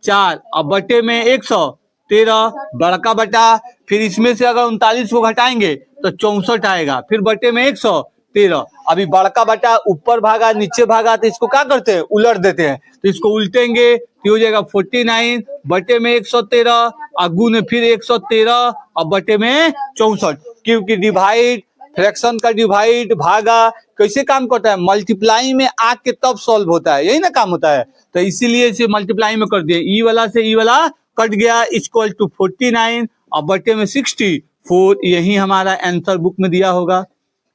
4, अब बटे में 113 बड़का बटा, फिर इसमें से अगर 39 को घटाएंगे तो 64 आएगा, फिर बटे में 113। अभी बड़का बटा ऊपर भागा नीचे भागा, तो इसको क्या करते हैं, उलट देते हैं, तो इसको उल्टेंगे तो हो जाएगा 49 बटे में 113 और गुने फिर 113 और बटे में 64, क्योंकि डिवाइड, फ्रैक्शन का डिवाइड भागा कैसे काम करता है, मल्टीप्लाई में आके तब सॉल्व होता है, यही ना काम होता है। तो इसीलिए इसे मल्टीप्लाई में कर दिए, ई वाला से ई वाला कट गया, इक्वल टू 49 और बटे में 64, यही हमारा आंसर बुक में दिया होगा।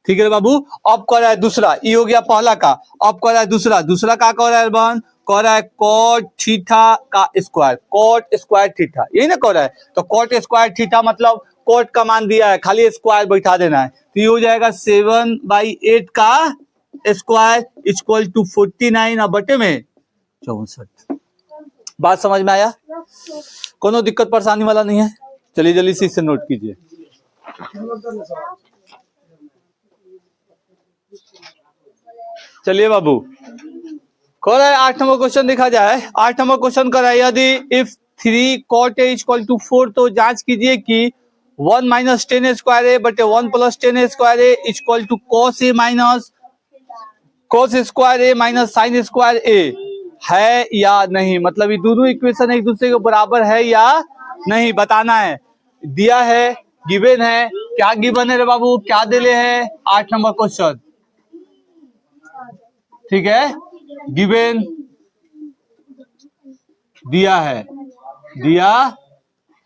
ठीक है बाबू, अब कर रहा है दूसरा, ये हो गया पहला का, अब कर रहा है दूसरा, दूसरा का कर रहा है बहन, कह रहा है cot थीटा का स्क्वायर, cot स्क्वायर थीटा, यही ना कह रहा है। तो cot स्क्वायर थीटा मतलब cot का मान दिया है, खाली स्क्वायर बैठा देना है, तो ये हो जाएगा 7/8 का स्क्वायर इक्वल टू 49 और बटे में 64। बात समझ में आया, कोनो दिक्कत परेशानी वाला नहीं है। चलिए जल्दी से इसे नोट कीजिए। चलिए बाबू, कह रहा है 8 नंबर क्वेश्चन देखा जाए। 8 नंबर क्वेश्चन कर रहा है, यदि if 3 cot a equal to 4, तो जांच कीजिए कि 1 माइनस 10 स्क्वायर ए बटे 1 plus 10 square a equal to cos a minus cos square a minus sine square a है या नहीं। मतलब ये दोनों इक्वेशन एक दूसरे के बराबर है या नहीं बताना है। दिया है, गिवन है, क्या गिवन है रे बाबू, क्या दिले है, 8 नंबर क्वेश्चन, ठीक है, गिवन दिया है, दिया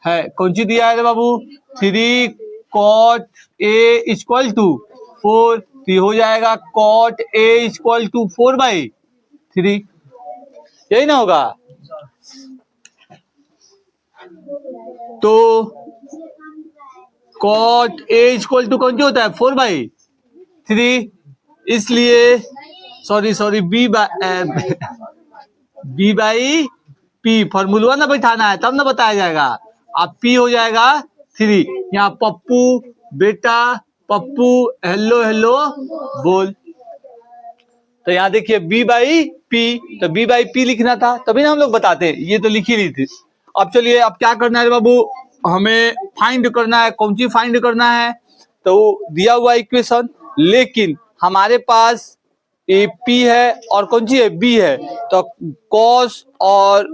है, कौन सी दिया है रे बाबू, 3 cot a इक्वल टू 4, तो हो जाएगा cot a इक्वल टू 4/3, यही ना होगा। तो cot a इक्वल टू कौन सी होता है, 4/3, इसलिए sorry b by p formula ना बैठाना है, तब ना बताया जाएगा। अब पी हो जाएगा 3, यहाँ पप्पू बेटा, पप्पू हेलो हेलो बोल, तो यहाँ देखिए बी बाई पी, तो बी बाई पी लिखना था, तभी ना हम लोग बताते, ये तो लिख ही रही थी। अब चलिए, अब क्या करना है बाबू, हमें फाइंड करना है, कौन सी फाइंड करना है, तो दिया हुआ इक्वेशन, लेकिन हमारे पास ए पी है और कौन सी है, बी है, तो कॉस और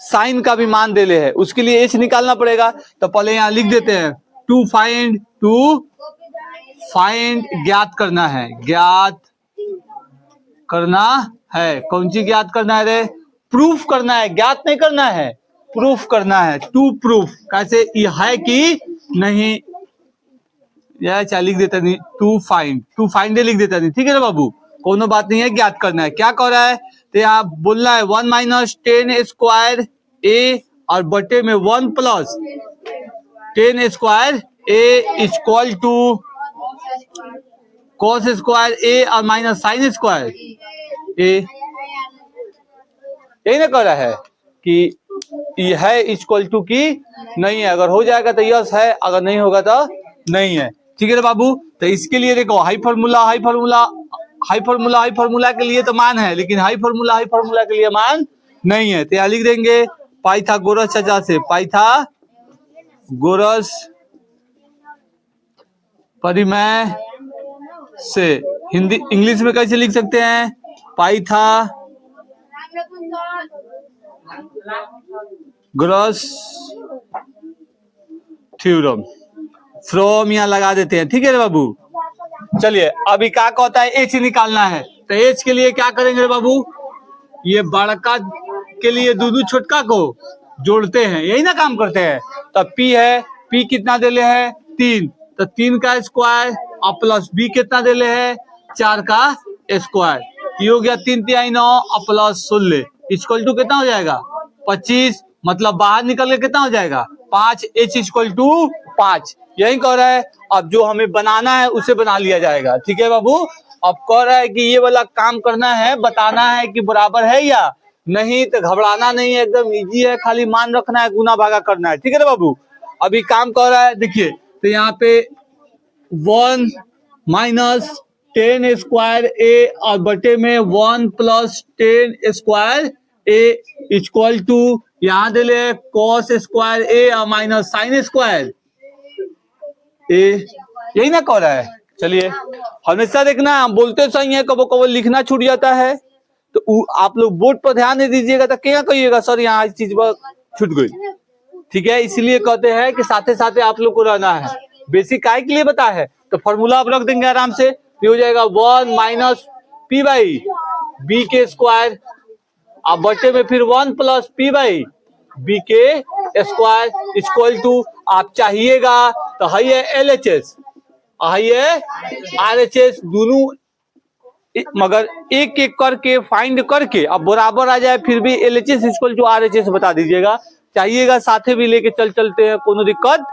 साइन का भी मान देले है, उसके लिए एच निकालना पड़ेगा। तो पहले यहाँ लिख देते हैं, टू फाइंड ज्ञात करना है, ज्ञात करना है, कौन सी ज्ञात करना है रे, प्रूफ करना है, ज्ञात नहीं करना है, प्रूफ करना है, टू प्रूफ, कैसे ये है कि नहीं, यह चाहे लिख देता नहीं, टू फाइंड लिख देता नहीं, ठीक है ना बाबू, कोनो बात नहीं है, ज्ञात करना है। क्या कह रहा है, तो यहाँ बोलना है 1 माइनस 10 स्क्वायर ए और बटे में 1 plus 10 square a equal to cos square a और माइनस साइन स्क्वायर ए, यही ना कह रहा है कि ये है इक्वल टू की नहीं है, अगर हो जाएगा तो यस है, अगर नहीं होगा तो नहीं है, ठीक है बाबू। तो इसके लिए देखो, हाई फार्मूला के लिए तो मान है, लेकिन हाई फार्मूला के लिए मान नहीं है, तो यहाँ लिख देंगे पाइथागोरस चाचा से, पाइथागोरस परिमेय से, हिंदी इंग्लिश में कैसे लिख सकते हैं, पाइथागोरस थ्योरम, फ्रॉम यहाँ लगा देते हैं, ठीक है बाबू। चलिए अभी क्या कहता है, एच निकालना है। तो एच के लिए क्या करेंगे बाबू, ये बड़का के लिए दूधू छोटका को जोड़ते हैं, यही ना काम करते हैं। तो पी है, पी कितना देले है 3, तो 3 का स्क्वायर और प्लस बी कितना देले है 4 का स्क्वायर, ये हो गया 3 तिहाई 9 और प्लस 16 इक्वल टू कितना हो जाएगा 25, मतलब बाहर निकल के कितना हो जाएगा 5, एच इक्वल टू 5, यही कह रहा है। अब जो हमें बनाना है उसे बना लिया जाएगा, ठीक है बाबू। अब कह रहा है कि ये वाला काम करना है, बताना है कि बराबर है या नहीं, तो घबराना नहीं है, एकदम इजी है, खाली मान रखना है, गुना भागा करना है, ठीक है ना बाबू। अभी काम कर रहा है, देखिए तो यहाँ पे 1 माइनस 10 स्क्वायर ए और बटे में 1 plus 10 square a equal to यहाँ दे ले कॉस स्क्वायर ए और माइनस साइन स्क्वायर ए, यही ना कह रहा है। चलिए हमेशा देखना, हम बोलते सही है, कबो कबो लिखना छूट जाता है, तो आप लोग बोर्ड पर ध्यान नहीं दीजिएगा तो क्या कहिएगा सर यहाँ इस चीज पर छूट गई, ठीक है। इसलिए कहते हैं कि साथे साथे आप लोग को रहना है। बेसिक काय के लिए बता है, तो फॉर्मूला आप रख देंगे आराम से, ये हो जाएगा 1 माइनस पी बाई बी के स्क्वायर, अब बटे में फिर 1 प्लस पी बाई बी के स्क्वायर इक्वल टू, आप चाहिएगा तो है एल एच एस, है आर एच एस, दोनों मगर एक एक करके फाइंड करके अब बराबर आ जाए, फिर भी L H S equal to R H S बता दीजिएगा, चाहिएगा साथे भी लेके चलते हैं, कोनो दिक्कत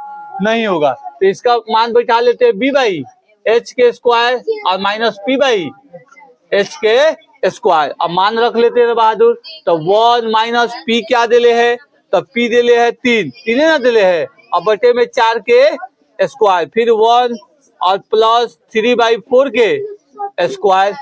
नहीं होगा। तो इसका मान बैठा लेते हैं बी बाई एच के स्क्वायर और माइनस पी बाई एच के स्क्वायर, अब मान रख लेते हैं बहादुर। तो 1 माइनस पी क्या देले है, तो पी देले है 3 ना देले है, अब बटे में 4 के स्क्वायर, फिर 1 और प्लस 3/4 के स्क्वायर,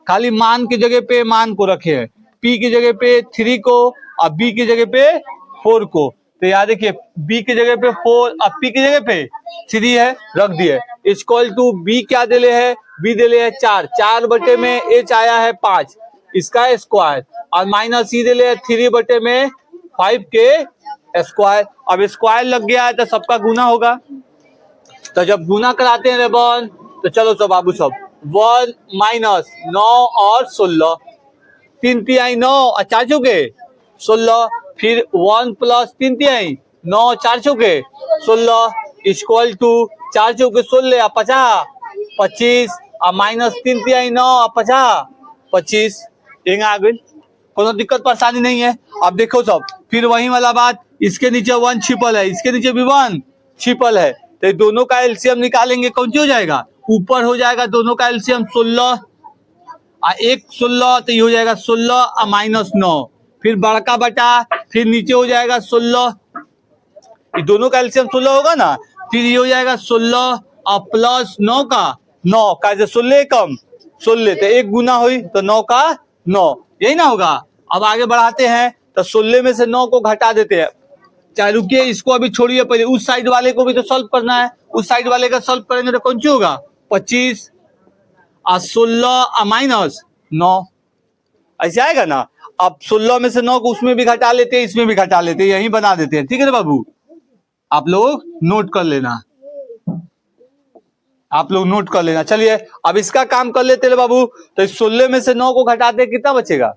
खाली मान की जगह पे मान को रखे हैं, पी की जगह पे 3 को और बी की जगह पे 4 को। तो याद देखिए बी की जगह पे 4 और पी की जगह पे 3 है, रख दिए इक्वल टू बी क्या देले है, बी देले है 4 बटे में एच आया है 5 इसका स्क्वायर और माइनस सी देले है 3 बटे में 5 के स्क्वायर। अब स्क्वायर लग गया है तो सबका गुना होगा, तो जब गुना कराते हैं रेबन तो चलो सब बाबू सब 1 माइनस 9 और 16, 3 तिहाई 9 और 4 चौके 16, फिर 1 प्लस 3 तिहाई 9 4 चौके 16 इक्वल टू 4 चौके 16 और 50 25 और माइनस 3 तिहाई 9 और 50 25, यही आ गई, कोनो दिक्कत परेशानी नहीं है। अब देखो सब फिर वही वाला बात, इसके नीचे 1 छिपल है, इसके नीचे भी 1 छिपल है, तो दोनों का एलसीएम निकालेंगे, कौन सी हो जाएगा, ऊपर हो जाएगा दोनों का एलसीएम 16 और 1 16, तो ये हो जाएगा 16 और माइनस 9, फिर बड़का बटा, फिर नीचे हो जाएगा 16, ये दोनों का एलसीएम 16 होगा ना, फिर ये हो जाएगा 16 और प्लस 9 का 9 का 16 कम 16, तो 1 गुना हुई तो 9 का 9, यही ना होगा। अब आगे बढ़ाते हैं तो 16 में से 9 को घटा देते हैं, चाहे रुकिए इसको अभी छोड़िए, पहले उस साइड वाले को भी तो सॉल्व करना है, उस साइड वाले का सॉल्व करेंगे तो कौन सी होगा 25 और 16 और माइनस 9, ऐसे आएगा ना। अब 16 में से 9 को उसमें भी घटा लेते हैं, इसमें भी घटा लेते हैं, यही बना देते हैं, ठीक है ना बाबू, आप लोग नोट कर लेना, आप लोग नोट कर लेना। चलिए अब इसका काम कर लेते हैं बाबू, तो 16 में से 9 को घटाते कितना बचेगा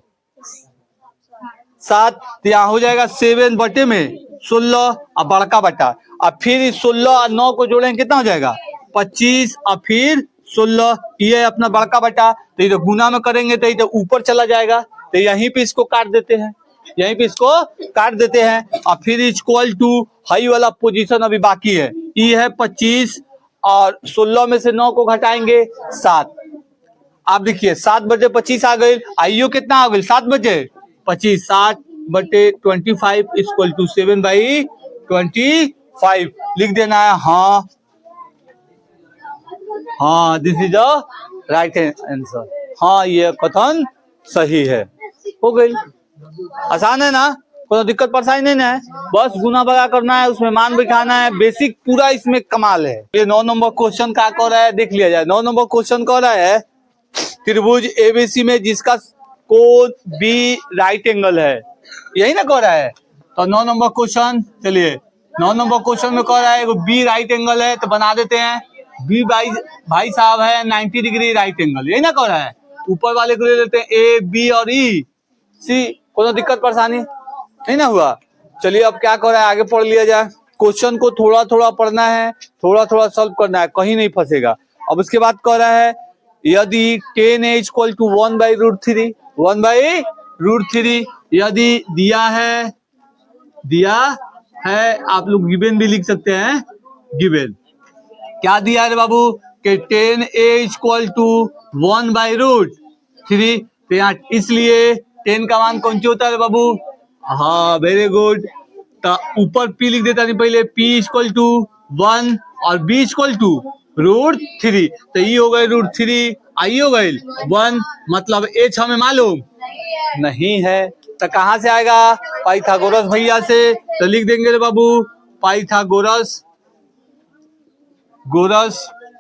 7, तो यहाँ हो जाएगा 7 बटे में 16 और बड़का बटा, अब फिर 16 और 9 को जोड़ेंगे कितना हो जाएगा 25 और फिर 16, ये अपना बड़का बटा, तो इधर गुना में करेंगे तो इधर ऊपर चला जाएगा, तो यहीं पे इसको काट देते हैं, यहीं पे इसको काट देते हैं, और फिर इक्वल टू हाई वाला पोजीशन अभी बाकी है, ये है 25 और 16 में से 9 को घटाएंगे 7, आप देखिए 7 बटे 25 आ गई, आइयो कितना आ गई 7 बटे 25, 7 बटे 25 इक्वल टू 7/25 लिख देना है। हाँ हाँ this is the right answer, हाँ ये कथन सही है, हो गई, आसान है ना, कोई दिक्कत परेशानी नहीं है, बस गुना बगा करना है, उसमें मान बिठाना है, बेसिक पूरा इसमें कमाल है। ये 9 नंबर क्वेश्चन क्या कह रहा है देख लिया जाए। 9 नंबर क्वेश्चन कह रहा है त्रिभुज एबीसी में जिसका कोण बी राइट एंगल है, यही ना कह रहा है। तो 9 नंबर क्वेश्चन, चलिए 9 नंबर क्वेश्चन में कह रहा है बी राइट एंगल है, तो बना देते हैं, बी भाई साहब है 90 डिग्री राइट एंगल, यही ना कह रहा है। ऊपर वाले को ले लेते हैं ए बी और ई सी, कोई दिक्कत परेशानी नहीं ना हुआ। चलिए अब क्या कर रहा है, आगे पढ़ लिया जाए। क्वेश्चन को थोड़ा थोड़ा पढ़ना है, थोड़ा थोड़ा सॉल्व करना है, कहीं नहीं फंसेगा। अब उसके बाद कह रहा है यदि 10 ए इक्वल टू 1/√3, 1/√3 यदि दिया है आप लोग गिवन भी लिख सकते हैं, गिवन क्या दिया है बाबू कि 10 ए इक्वल टू 1/√3, तो यहाँ इसलिए 10 का मान कौन सी होता है बाबू, हाँ वेरी गुड। तो ऊपर पी लिख देता नहीं पहले, पी इक्वल टू 1 और बी इक्वल टू √3, तो ये हो गए √3, आई हो गई 1, मतलब एच हमें मालूम नहीं है, तो कहाँ से आएगा, पाइथागोरस भैया से। तो लिख देंगे रे बाबू पाइथागोरस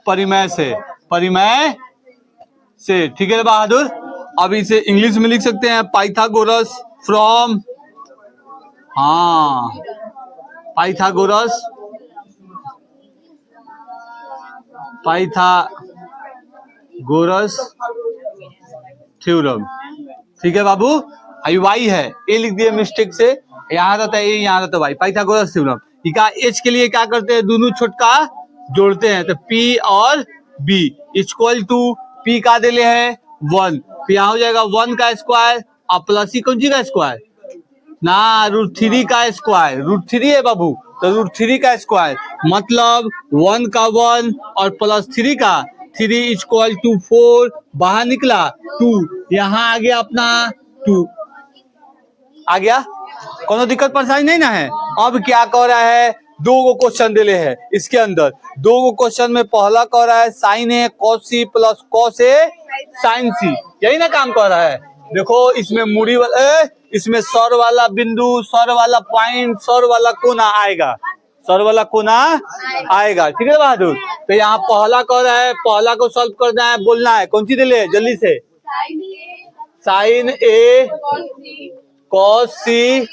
परिमेय से, ठीक है बहादुर। अब इसे इंग्लिश में लिख सकते हैं पाइथागोरस फ्रॉम, हाँ पाइथागोरस थ्योरम, ठीक है बाबू। आई वाई है, ए लिख दिया मिस्टेक से, यहाँ रहता है ए, यहाँ रहता है वाई, पाइथागोरस थ्योरम। एच के लिए क्या करते हैं, दोनों छोटका जोड़ते हैं, तो P और B इक्वल टू P का दे ले है 1, तो यहाँ हो जाएगा 1 का स्क्वायर और प्लस ही कौन सी का स्क्वायर ना, √3 का स्क्वायर, √3 है बाबू, तो √3 का स्क्वायर मतलब 1 का 1 और प्लस 3 का 3 इक्वल टू 4, बाहर निकला 2, यहाँ आ गया अपना 2 आ गया, कोनो दिक्कत परेशानी नहीं ना है। अब क्या कह रहा है, दो गो क्वेश्चन दिले है इसके अंदर, दो गो क्वेश्चन में पहला कह रहा है sine A cos C plus cos A sign सी, यही ना काम कर रहा है। देखो इसमें मुड़ी वाला, इसमें सर वाला बिंदु, सर वाला पॉइंट, सर वाला कोना आएगा, सर वाला कोना आएगा, ठीक है बहादुर। तो यहाँ पहला कह रहा है, पहला को सॉल्व करना है, बोलना है कौन सी दिले जल्दी से, sign A cos C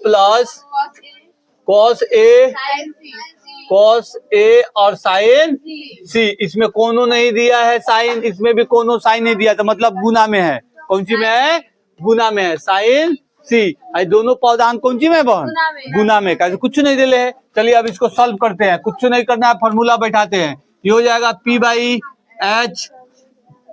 plus cos A और साइन सी, इसमें कोनो नहीं दिया है साइन, इसमें भी कोनो साइन नहीं दिया, तो मतलब गुना में है, कौन सी में है, गुना में है, साइन सी, दोनों पौधान कौन सी में बहन, गुना में, कैसे कुछ नहीं दिले है। चलिए अब इसको सॉल्व करते हैं, कुछ नहीं करना है, फॉर्मूला बैठाते हैं। ये हो जाएगा P/H,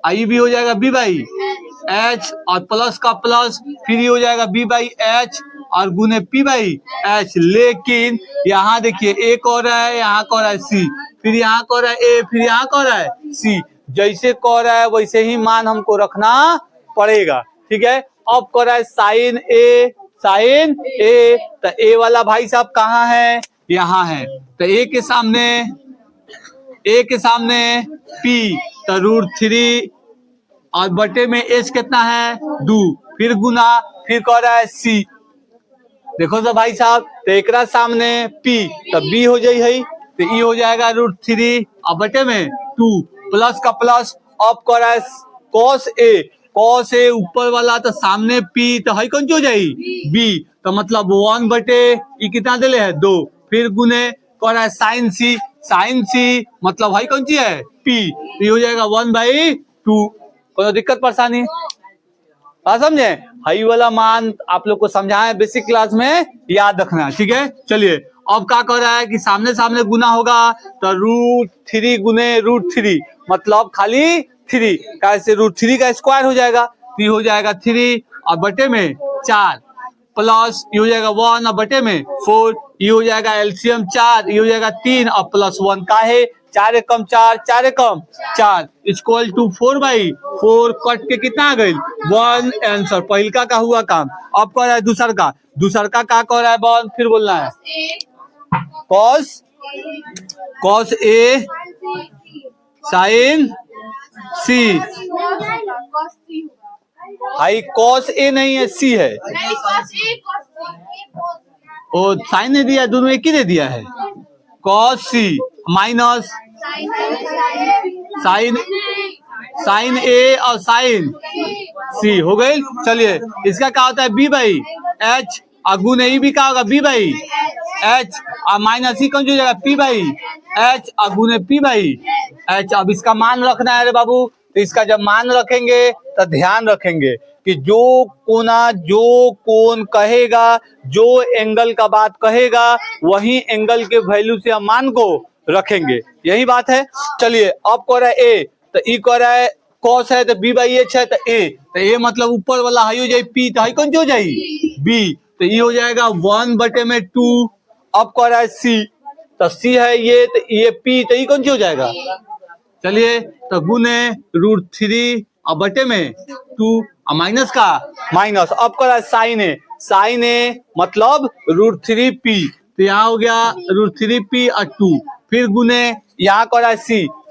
आई भी हो जाएगा B/H और प्लस का प्लस, फिर ये हो जाएगा B/H और गुने P/H, लेकिन यहाँ देखिए ए कह रहा है, यहाँ कह रहा है सी, फिर यहाँ कह रहा है ए, फिर यहाँ कह रहा है सी, जैसे कह रहा है वैसे ही मान हमको रखना पड़ेगा, ठीक है। अब कह रहा है साइन ए, तो ए वाला भाई साहब कहाँ है, यहाँ है, तो ए के सामने P, तो √3 और बटे में एच कितना है 2, फिर गुना, फिर कह रहा है सी, देखो तो भाई साहब, तो एक सामने P, तो B हो जाए है, तो ई हो जाएगा √3 और बटे में 2, प्लस का प्लस। अब कह रहा है कॉस ए ऊपर वाला, तो सामने P, तो है कौन सी हो जाए B, तो मतलब 1 बटे ई कितना दिले है 2, फिर गुने कह रहा है साइन सी मतलब है कौन सी है P, तो ये हो जाएगा 1/2, कोई दिक्कत परेशानी समझे, हाई वाला मान आप लोग को समझाए बेसिक क्लास में, याद रखना, ठीक है। चलिए अब क्या कर रहा है कि सामने सामने गुना होगा, तो √3 गुने √3 मतलब खाली 3, कैसे √3 का स्क्वायर हो जाएगा, तो ये हो जाएगा 3 और बटे में 4, प्लस ये हो जाएगा 1 और बटे में 4, ये हो जाएगा एलसीएम 4, ये हो जाएगा 3 और प्लस 1 का है 4 एकम 4 इक्वल टू 4/4, कट के कितना आ गई 1, आंसर पहलका का हुआ काम। अब कह रहा है दूसर का क्या कह रहा है बॉल, फिर बोलना है cos A sign C, high cos A नहीं है सी है, और साइन ने दिया, दोनों एक ही दे दिया है, कॉस सी माइनस साइन ए और साइन सी हो गई। चलिए इसका क्या होता है B/H और गुने ई भी क्या होगा B/H और माइनस ही कौन हो जाएगा एच गुने पी भाई एच। अब इसका मान रखना है रे बाबू, तो इसका जब मान रखेंगे तो ध्यान रखेंगे कि जो कोण कहेगा, जो एंगल का बात कहेगा, वही एंगल के वैल्यू से हम मान को रखेंगे, यही बात है। चलिए अब कह रहा है ए, तो ई कह रहा है कॉस है तो बी बाई एच है, तो ए मतलब ऊपर वाला हाई हो जाए पी, तो हाई कौन सी हो जाएगी बी, तो ये हो जाएगा 1/2। अब कह रहा है सी, तो सी है ये, तो ये पी, तो ये कौन सी हो जाएगा, चलिए तो गुने √3 और बटे में 2 और माइनस का माइनस। अब कह रहा है साइन ए मतलब √3p, तो यहाँ हो गया √3p और 2, फिर गुने यहाँ कर रहा है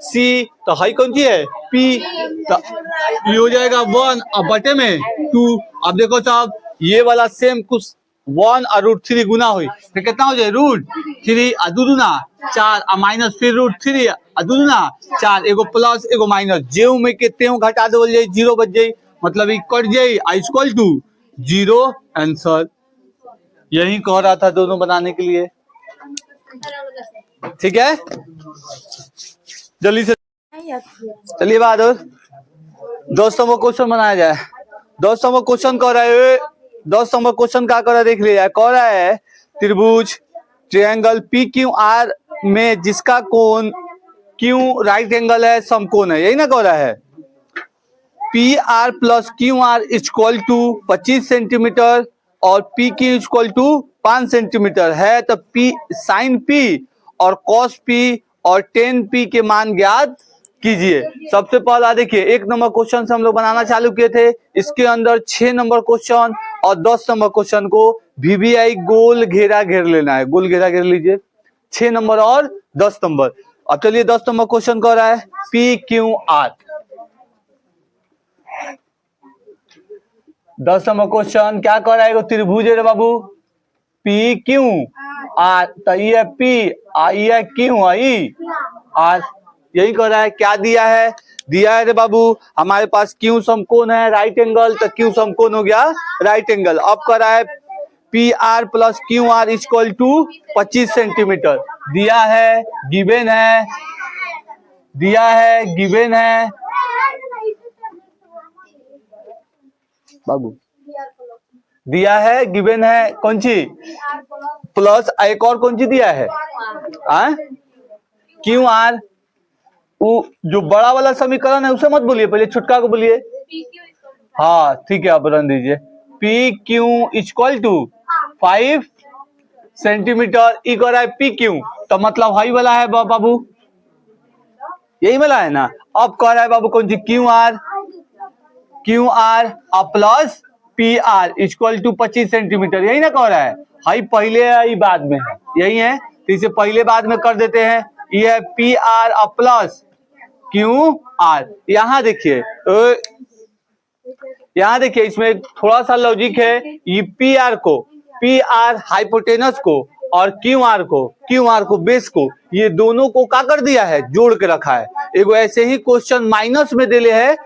सी तो हाई कौन सी है p, तो ये हो जाएगा 1 और बटे में 2। अब देखो साहब ये वाला सेम कुछ 1 और √3 गुना हुई तो कितना हो जाए √3 और 2 दूना 4 और माइनस फिर √3 और 2 दूना 4, एगो प्लस एगो माइनस, जेऊ में कितने घटा दो 0 बच जाये, मतलब कट जाये इक्वल टू 0 आंसर। यही कह रहा था दोनों बनाने के लिए, ठीक है। जल्दी से चलिए बात और दोस्तों को क्वेश्चन बनाया जाए। दोस्तों को क्वेश्चन कह रहा है, दोस्तों को क्वेश्चन क्या कर रहा है देख लिया, कह रहा है त्रिभुज ट्रायंगल पी क्यू आर में जिसका कोण क्यू राइट एंगल है समकोण है, यही ना कह रहा है। P R plus Q R equal to 25 centimetre और P Q equal to 5 centimetre है, तो पी साइन पी और कॉस पी और टेन पी के मान ज्ञात कीजिए। सबसे पहला देखिए 1 नंबर क्वेश्चन से हम लोग बनाना चालू किए थे, इसके अंदर 6 नंबर क्वेश्चन और 10 नंबर क्वेश्चन को VBI गोल घेरा घेर लेना है, गोल घेरा घेर लीजिए 6 नंबर और 10 नंबर। अब चलिए 10 नंबर क्वेश्चन कह रहा है P Q R. 10 number question क्या कह रहा है, त्रिभुज है बाबू पी क्यू आर, तो ये पी आई है क्यू आई आर, यही कह रहा है। क्या दिया है, दिया है रे बाबू हमारे पास क्यू समकोण है राइट एंगल, तो क्यू समकोण हो गया राइट एंगल। अब कह रहा है P R plus Q R equal to 25 centimetre, दिया है गिवन है, दिया है गिवन है बाबू, दिया है गिवन है कौन सी प्लस एक और कौन सी दिया है क्यू आर, जो बड़ा वाला समीकरण है उसे मत बोलिए, पहले छुटका को बोलिए। हाँ ठीक है, आप रन दीजिए। P Q equal to 5 centimetre ई कर रहा है पी क्यू, तो मतलब हाई वाला है बाबू, यही वाला है ना। अब कह रहा है बाबू कौन सी q r plus p are equal to 25 centimetre, यही ना कह रहा है। हाई पहले है बाद में है, यही है, तो इसे पहले बाद में कर देते हैं। ये है P R plus Q R. यहाँ देखिए इसमें थोड़ा सा लॉजिक है, ये पी आर हाइपोटेनस को और क्यू आर को बेस को, ये दोनों को क्या कर दिया है, जोड़ के रखा है। एगो ऐसे ही क्वेश्चन माइनस में देले है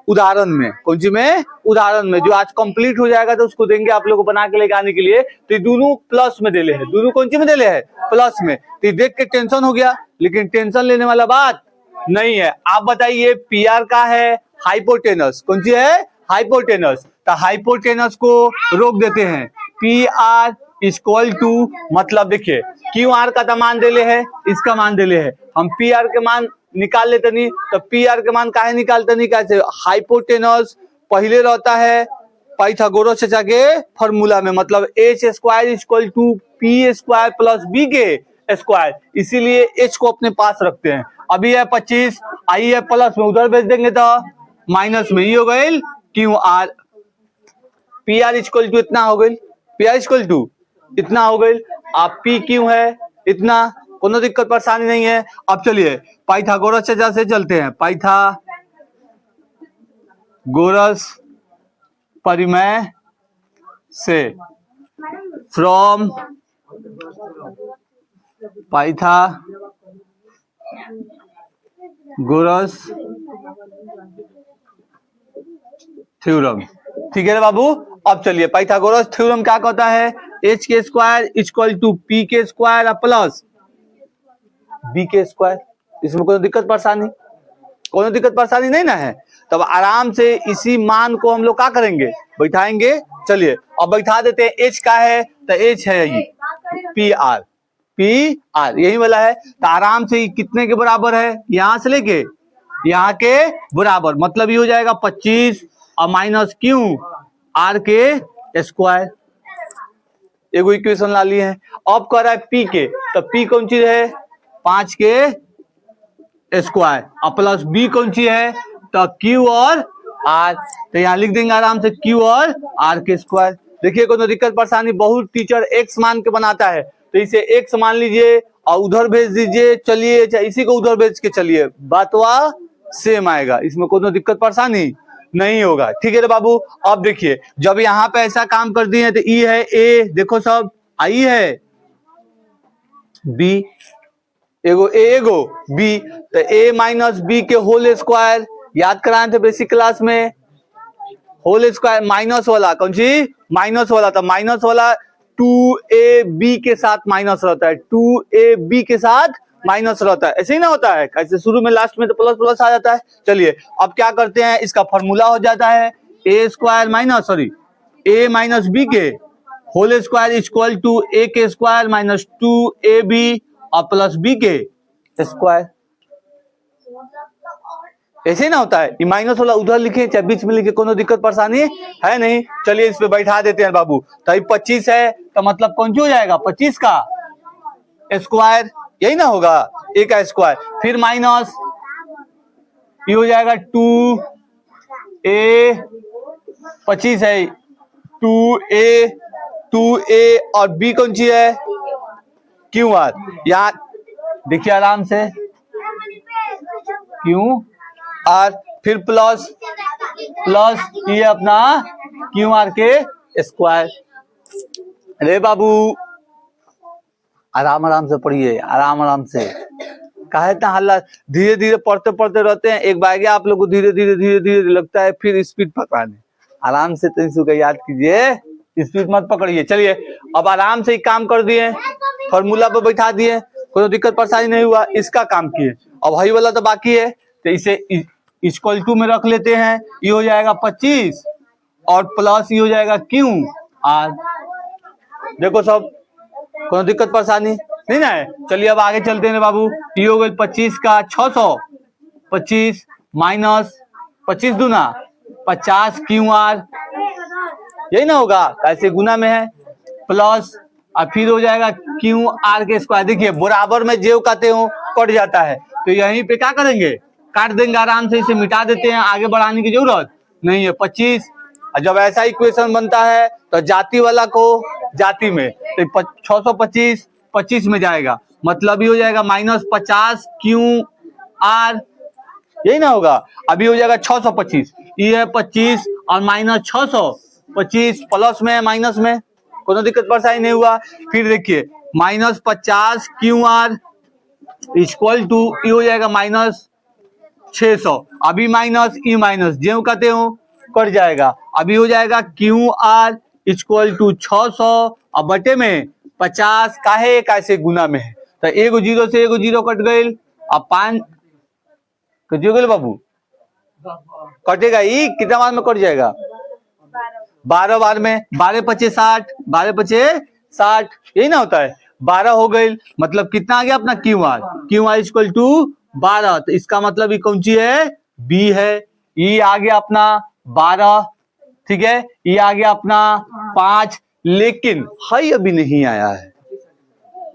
उदाहरण में, कौन सी में उदाहरण में, जो आज कंप्लीट हो जाएगा तो उसको देंगे आप लोगों को बना के लेके आने के लिए। तो ये दोनों प्लस में देले हैं, दोनों कौन सी में देले है प्लस में, तो देख के टेंशन हो गया, लेकिन टेंशन लेने वाला बात नहीं है। आप बताइए पी आर का है हाइपोटेनस, कौन सी है हाइपोटेनस, तो हाइपोटेनस को रोक देते हैं। पी आर इक्वल टू मतलब देखिए क्यू आर का तो मान देले है, इसका मान देले है, हम पी आर के मान निकाल लेते नहीं, तो पी आर के मान काहे निकालते नहीं, कैसे हाइपोटेनस पहले रहता है पाइथागोरस चाचा के फॉर्मूला में, मतलब h square equal to p square plus b के स्क्वायर, इसीलिए एच को अपने पास रखते हैं। अभी है 25, आई है प्लस में, उधर भेज देंगे तो माइनस में, ये हो गई q r. P are equal to इतना हो गई, पी आर इक्वल टू इतना हो गई, आप पी क्यू है इतना, कोनो दिक्कत परेशानी नहीं है। अब चलिए पाइथागोरस चाचा से चलते हैं, पाइथागोरस परिमेय से, फ्रॉम पाइथागोरस थ्योरम, ठीक है बाबू। अब चलिए पाइथागोरस थ्योरम क्या कहता है, एच के स्क्वायर इक्वल टू पी के स्क्वायर प्लस बी के स्क्वायर। इसमें कोई दिक्कत परेशानी नहीं ना है। तब आराम से इसी मान को हम लोग क्या करेंगे, बैठाएंगे। चलिए अब बैठा देते हैं। एच का है तो एच है ये पी आर यही वाला है। तो आराम से कितने के बराबर है, यहां से लेके यहाँ के बराबर, मतलब ये हो जाएगा 25 और माइनस क्यू आर के स्क्वायर। एगो इक्वेशन ला लिए हैं। अब कह रहा है पी के, तो पी कौन चीज है, 5 के स्क्वायर और प्लस बी कौन चीज है, तो क्यू और आर। तो यहाँ लिख देंगे आराम से क्यू और आर के स्क्वायर। देखिए कोई दिक्कत परेशानी, बहुत टीचर एक्स मान के बनाता है, तो इसे एक्स मान लीजिए और उधर भेज दीजिए। चलिए इसी को उधर भेज के चलिए, बातवा सेम आएगा, इसमें कोई दिक्कत परेशानी नहीं होगा। ठीक है रे बाबू। अब देखिए जब यहाँ पे ऐसा काम कर दिए तो ई है ए, देखो सब आई है बी, एगो ए एगो बी, तो ए माइनस बी के होल स्क्वायर याद कराए थे बेसिक क्लास में। होल स्क्वायर माइनस वाला कौन सी, माइनस वाला, तो माइनस वाला 2ab के साथ माइनस रहता है, 2ab के साथ माइनस रहता है। ऐसे ही ना होता है, कैसे शुरू में लास्ट में तो प्लस प्लस आ जाता है। चलिए अब क्या करते हैं, इसका फॉर्मूला हो जाता है ए स्क्वायर माइनस सॉरी ए माइनस बी के होल स्क्वायर इक्वल टू ए के स्क्वायर माइनस 2ab और प्लस बी के स्क्वायर। ऐसे ही ना होता है। ये माइनस वाला उधर लिखे चाहे बीच में लिखे, कोई दिक्कत परेशानी है नहीं। चलिए इस पे बैठा देते हैं बाबू। तो 25 है तो मतलब कौन सी हो जाएगा, 25 का स्क्वायर, यही ना होगा, ए का स्क्वायर, फिर माइनस ये हो जाएगा 2a, 25 है 2a और b कौन सी है क्यू आर। यहाँ देखिए आराम से क्यू आर, फिर प्लस ये अपना क्यू आर के स्क्वायर। अरे बाबू आराम से पढ़िए, आराम से, काहे इतना हल्ला, धीरे धीरे पढ़ते रहते हैं। एक बार आप लोग को धीरे धीरे लगता है, फिर स्पीड पकड़ने। आराम से तो का याद कीजिए, स्पीड मत पकड़िए। चलिए अब आराम से ही काम कर दिए, फॉर्मूला पर बैठा दिए, कोई दिक्कत परेशानी नहीं हुआ, इसका काम किए। अब वही वाला तो बाकी है, तो इसे इक्वल टू में रख लेते हैं। ये हो जाएगा 25 और प्लस ये हो जाएगा क्यू आर। देखो सब कोई दिक्कत परेशानी नहीं ना है। चलिए अब आगे चलते हैं बाबू। ये हो गई 25 का 600, 25 माइनस 25 दूना 50 क्यू आर, यही ना होगा, कैसे गुना में है, प्लस और फिर हो जाएगा क्यू आर के स्क्वायर। देखिए बराबर में जेव कहते हो कट जाता है, तो यहीं पे क्या करेंगे, काट देंगे आराम से, इसे मिटा देते हैं, आगे बढ़ाने की जरूरत नहीं है। 25, जब ऐसा इक्वेशन बनता है तो जाति वाला को जाति में, तो 625 25 में जाएगा, मतलब ये हो जाएगा माइनस 50 क्यू आर, यही ना होगा। अभी हो जाएगा 625, ये है 25 और माइनस 625 प्लस में माइनस में, कोई दिक्कत परेशानी नहीं हुआ। फिर देखिए minus 50 q are equal to ये हो जाएगा माइनस 600, अभी माइनस ई माइनस जो कहते हो कट जाएगा। अभी हो जाएगा क्यू आर इक्वल टू 600 और बटे में 50, काहे कैसे गुना में है, तो एगो जीरो से एगो जीरो कट गई, अब 5 कट गए बाबू, कटेगा ही कितना बार में कट जाएगा, 12 बार में, 12 पचे 60, 12 पचे 60, यही ना होता है। 12 हो गई, मतलब कितना आ गया अपना क्यू आर इक्वल टू 12, तो इसका मतलब ये कौन सी है, बी है। ये आ गया अपना 12, ठीक है, ये आ गया अपना 5, लेकिन हाई अभी नहीं आया है,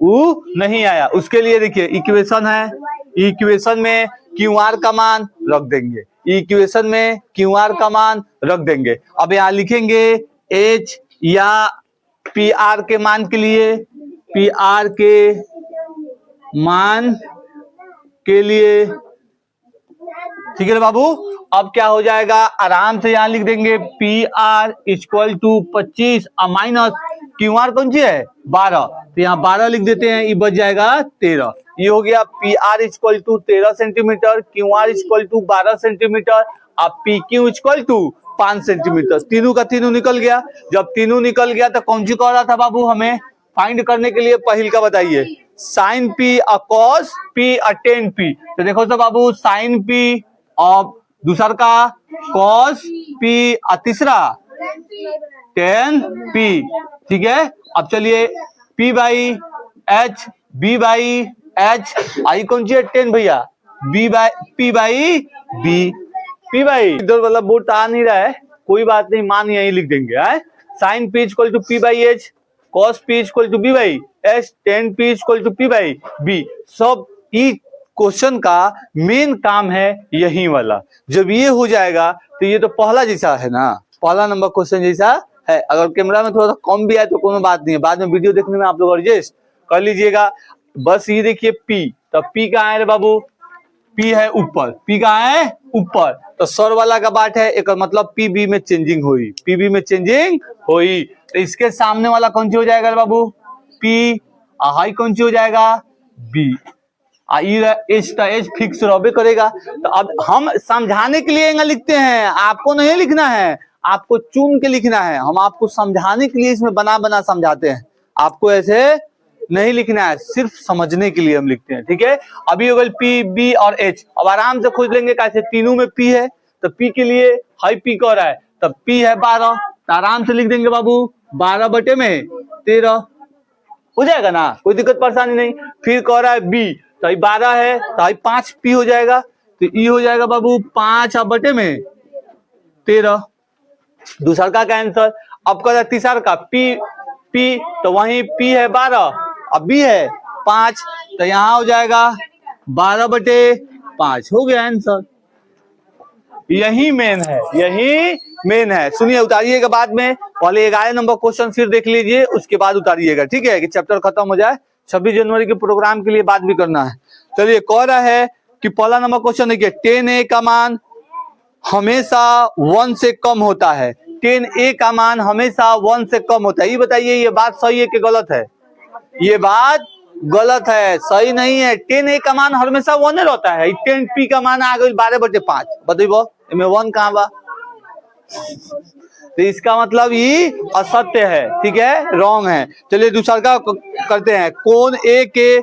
वो नहीं आया। उसके लिए देखिए इक्वेशन है, इक्वेशन में क्यू आर का मान रख देंगे, इक्वेशन में क्यू आर का मान रख देंगे। अब यहाँ लिखेंगे एच या पी आर के मान के लिए, पी आर के मान के लिए, ठीक है बाबू। अब क्या हो जाएगा, आराम से यहाँ लिख देंगे पी आर इक्वल टू 25 और माइनस क्यू आर कौन सी है 12, तो यहाँ 12 लिख देते हैं, ये बच जाएगा 13। ये हो गया P are equal to 13 centimetre, Q are equal to 12 centimetre और P Q equal to 5 centimetre. तीनों का तीनों निकल गया। जब तीनों निकल गया तो कौन सी कह रहा था बाबू हमें फाइंड करने के लिए, पहिल का बताइए, साइन पी और कॉस पी और टेन पी। तो देखो तो बाबू साइन पी और दूसरा का कॉस पी और तीसरा टेन पी। ठीक है, अब चलिए p by h b by h आई कौन सी है टेन भैया, b by p by b, p by इधर वाला बोर्ड आ नहीं रहा है, कोई बात नहीं, मान यही लिख देंगे। Sine p equal to p by h, cos p equal to b by h, tan p equal to p by b. सब ई क्वेश्चन का मेन काम है यही वाला। जब ये हो जाएगा तो ये तो पहला जैसा है ना, पहला नंबर क्वेश्चन जैसा है। अगर कैमरा में थोड़ा सा कम भी आए तो कोई बात नहीं है, बाद में वीडियो देखने में आप लोग एडजस्ट कर लीजिएगा। बस ये देखिए पी, तो पी कहाँ है रे बाबू, पी है ऊपर, पी कहाँ है ऊपर, तो सर वाला का बात है, एक मतलब पी बी में चेंजिंग हुई, पी बी में चेंजिंग हुई। तो इसके सामने वाला कौन सी हो जाएगा रे बाबू, पी, हाई कौन सी हो जाएगा बी, एच एच फिक्स रहबे करेगा। तो अब हम समझाने के लिए यहाँ लिखते हैं, आपको नहीं लिखना है, आपको चुन के लिखना है। हम आपको समझाने के लिए इसमें बना बना समझाते हैं, आपको ऐसे नहीं लिखना है, सिर्फ समझने के लिए हम लिखते हैं। ठीक है, अभी हो गए पी बी और एच। अब आराम से खोज लेंगे कैसे, तीनों में पी है तो पी के लिए हाई पी कह रहा है, तब पी है 12, तो आराम से लिख देंगे बाबू 12 बटे में 13 हो जाएगा ना, कोई दिक्कत परेशानी नहीं। फिर कह रहा है बी, तो 12 है तो 5 पी हो जाएगा, तो ई हो जाएगा बाबू 5 बटे में 13, दूसरा का आंसर। अब कह रहा है तीसरा का पी पी, तो वहीं पी है 12 अब बी है 5, तो यहाँ हो जाएगा 12 बटे 5, हो गया आंसर। यही मेन है, यही मेन है। सुनिए उतारिएगा बाद में, पहले 11 नंबर क्वेश्चन फिर देख लीजिए, उसके बाद उतारिएगा। ठीक है, कि चैप्टर खत्म हो जाए, 26 जनवरी के प्रोग्राम के लिए बात भी करना है। चलिए कह रहा है कि पहला नंबर क्वेश्चन देखिए, 10a का मान हमेशा 1 से कम होता है, 10a का मान हमेशा 1 से कम होता है। ये बताइए ये बात सही है कि गलत है, ये बात गलत है, सही नहीं है। 10a का मान हमेशा 1 रहता है, 10p का मान आ गई 12 बटे 5, बताइए इनमें 1 कहाँ बा, तो इसका मतलब ये असत्य है। ठीक है, रॉन्ग है। चलिए दूसरा का करते हैं, कोण ए के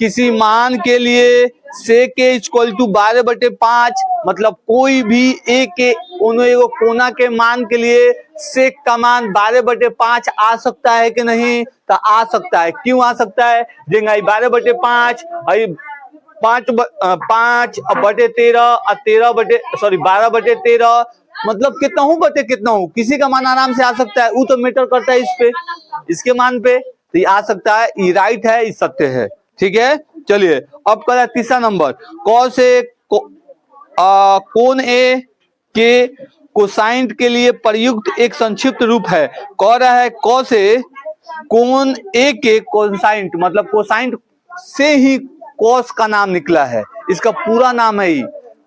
किसी मान के लिए सेक के इक्वल टू 12 बटे 5, मतलब कोई भी ए के कोना के मान के लिए सेक का मान 12 बटे 5 आ सकता है कि नहीं, तो आ सकता है। क्यों आ सकता है, देंगे 12 बटे 5 5 बटे 13 और 13 बटे 12 बटे 13, मतलब कितना हूं बटे कितना हूं, किसी का मान आराम से आ सकता है, वो तो मैटर करता है इस पे, इसके मान पे, तो ये आ सकता है, ये राइट है, ये सत्य है। ठीक है, चलिए अब करा तीसरा नंबर, कॉस ए कोण ए के कोसाइन के लिए प्रयुक्त एक संक्षिप्त रूप है। कह रहा है कॉस ए कोण ए के कोसाइन, मतलब कोसाइन से ही कॉस का नाम निकला है, इसका पूरा नाम है ही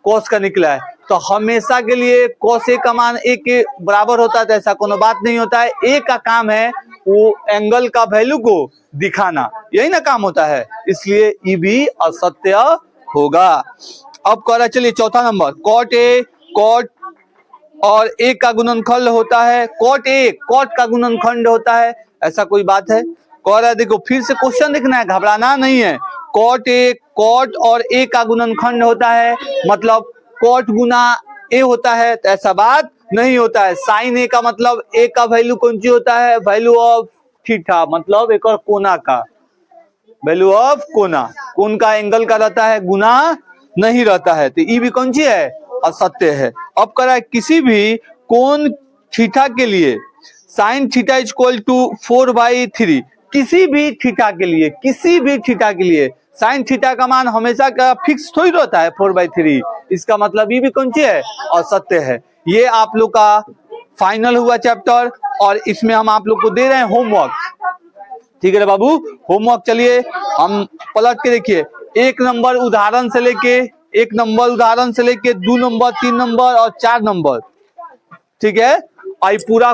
कॉस का निकला है। तो हमेशा के लिए कॉस ए का मान ए के बराबर होता है, तो ऐसा कोनो बात नहीं होता है। ए का काम है वो एंगल का वैल्यू को दिखाना, यही ना काम होता है, इसलिए ये भी असत्य होगा। अब कह रहा है चलिए चौथा नंबर, कॉट ए कॉट और ए का गुणनखंड होता है, कॉट ए कॉट का गुणनखंड होता है, ऐसा कोई बात है। कह रहा है देखो फिर से क्वेश्चन देखना है, घबराना नहीं है। कॉट ए कॉट और ए का गुणनखंड होता है, मतलब कॉट गुना ए होता है, तो ऐसा बात नहीं होता है। साइन ए का मतलब ए का वैल्यू कौन सी होता है, वैल्यू ऑफ थीटा, मतलब एक और कोना का वैल्यू ऑफ कोना, कोन का एंगल का रहता है, गुना नहीं रहता है, तो ये भी कौन सी है, असत्य है। अब करा किसी भी कोण थीटा के लिए साइन थीटा इक्वल टू 4/3, किसी भी थीटा के लिए, किसी भी थीटा के लिए साइन थीटा का मान हमेशा का फिक्स थोड़ी रहता है 4/3, इसका मतलब ये भी कौन सी है, असत्य है। ये आप लोग का फाइनल हुआ चैप्टर, और इसमें हम आप लोग को दे रहे हैं होमवर्क। ठीक है बाबू, होमवर्क चलिए हम पलट के देखिए, 1 नंबर उदाहरण से लेके 1 नंबर उदाहरण से लेके 2 नंबर 3 नंबर और 4 नंबर। ठीक है, आई पूरा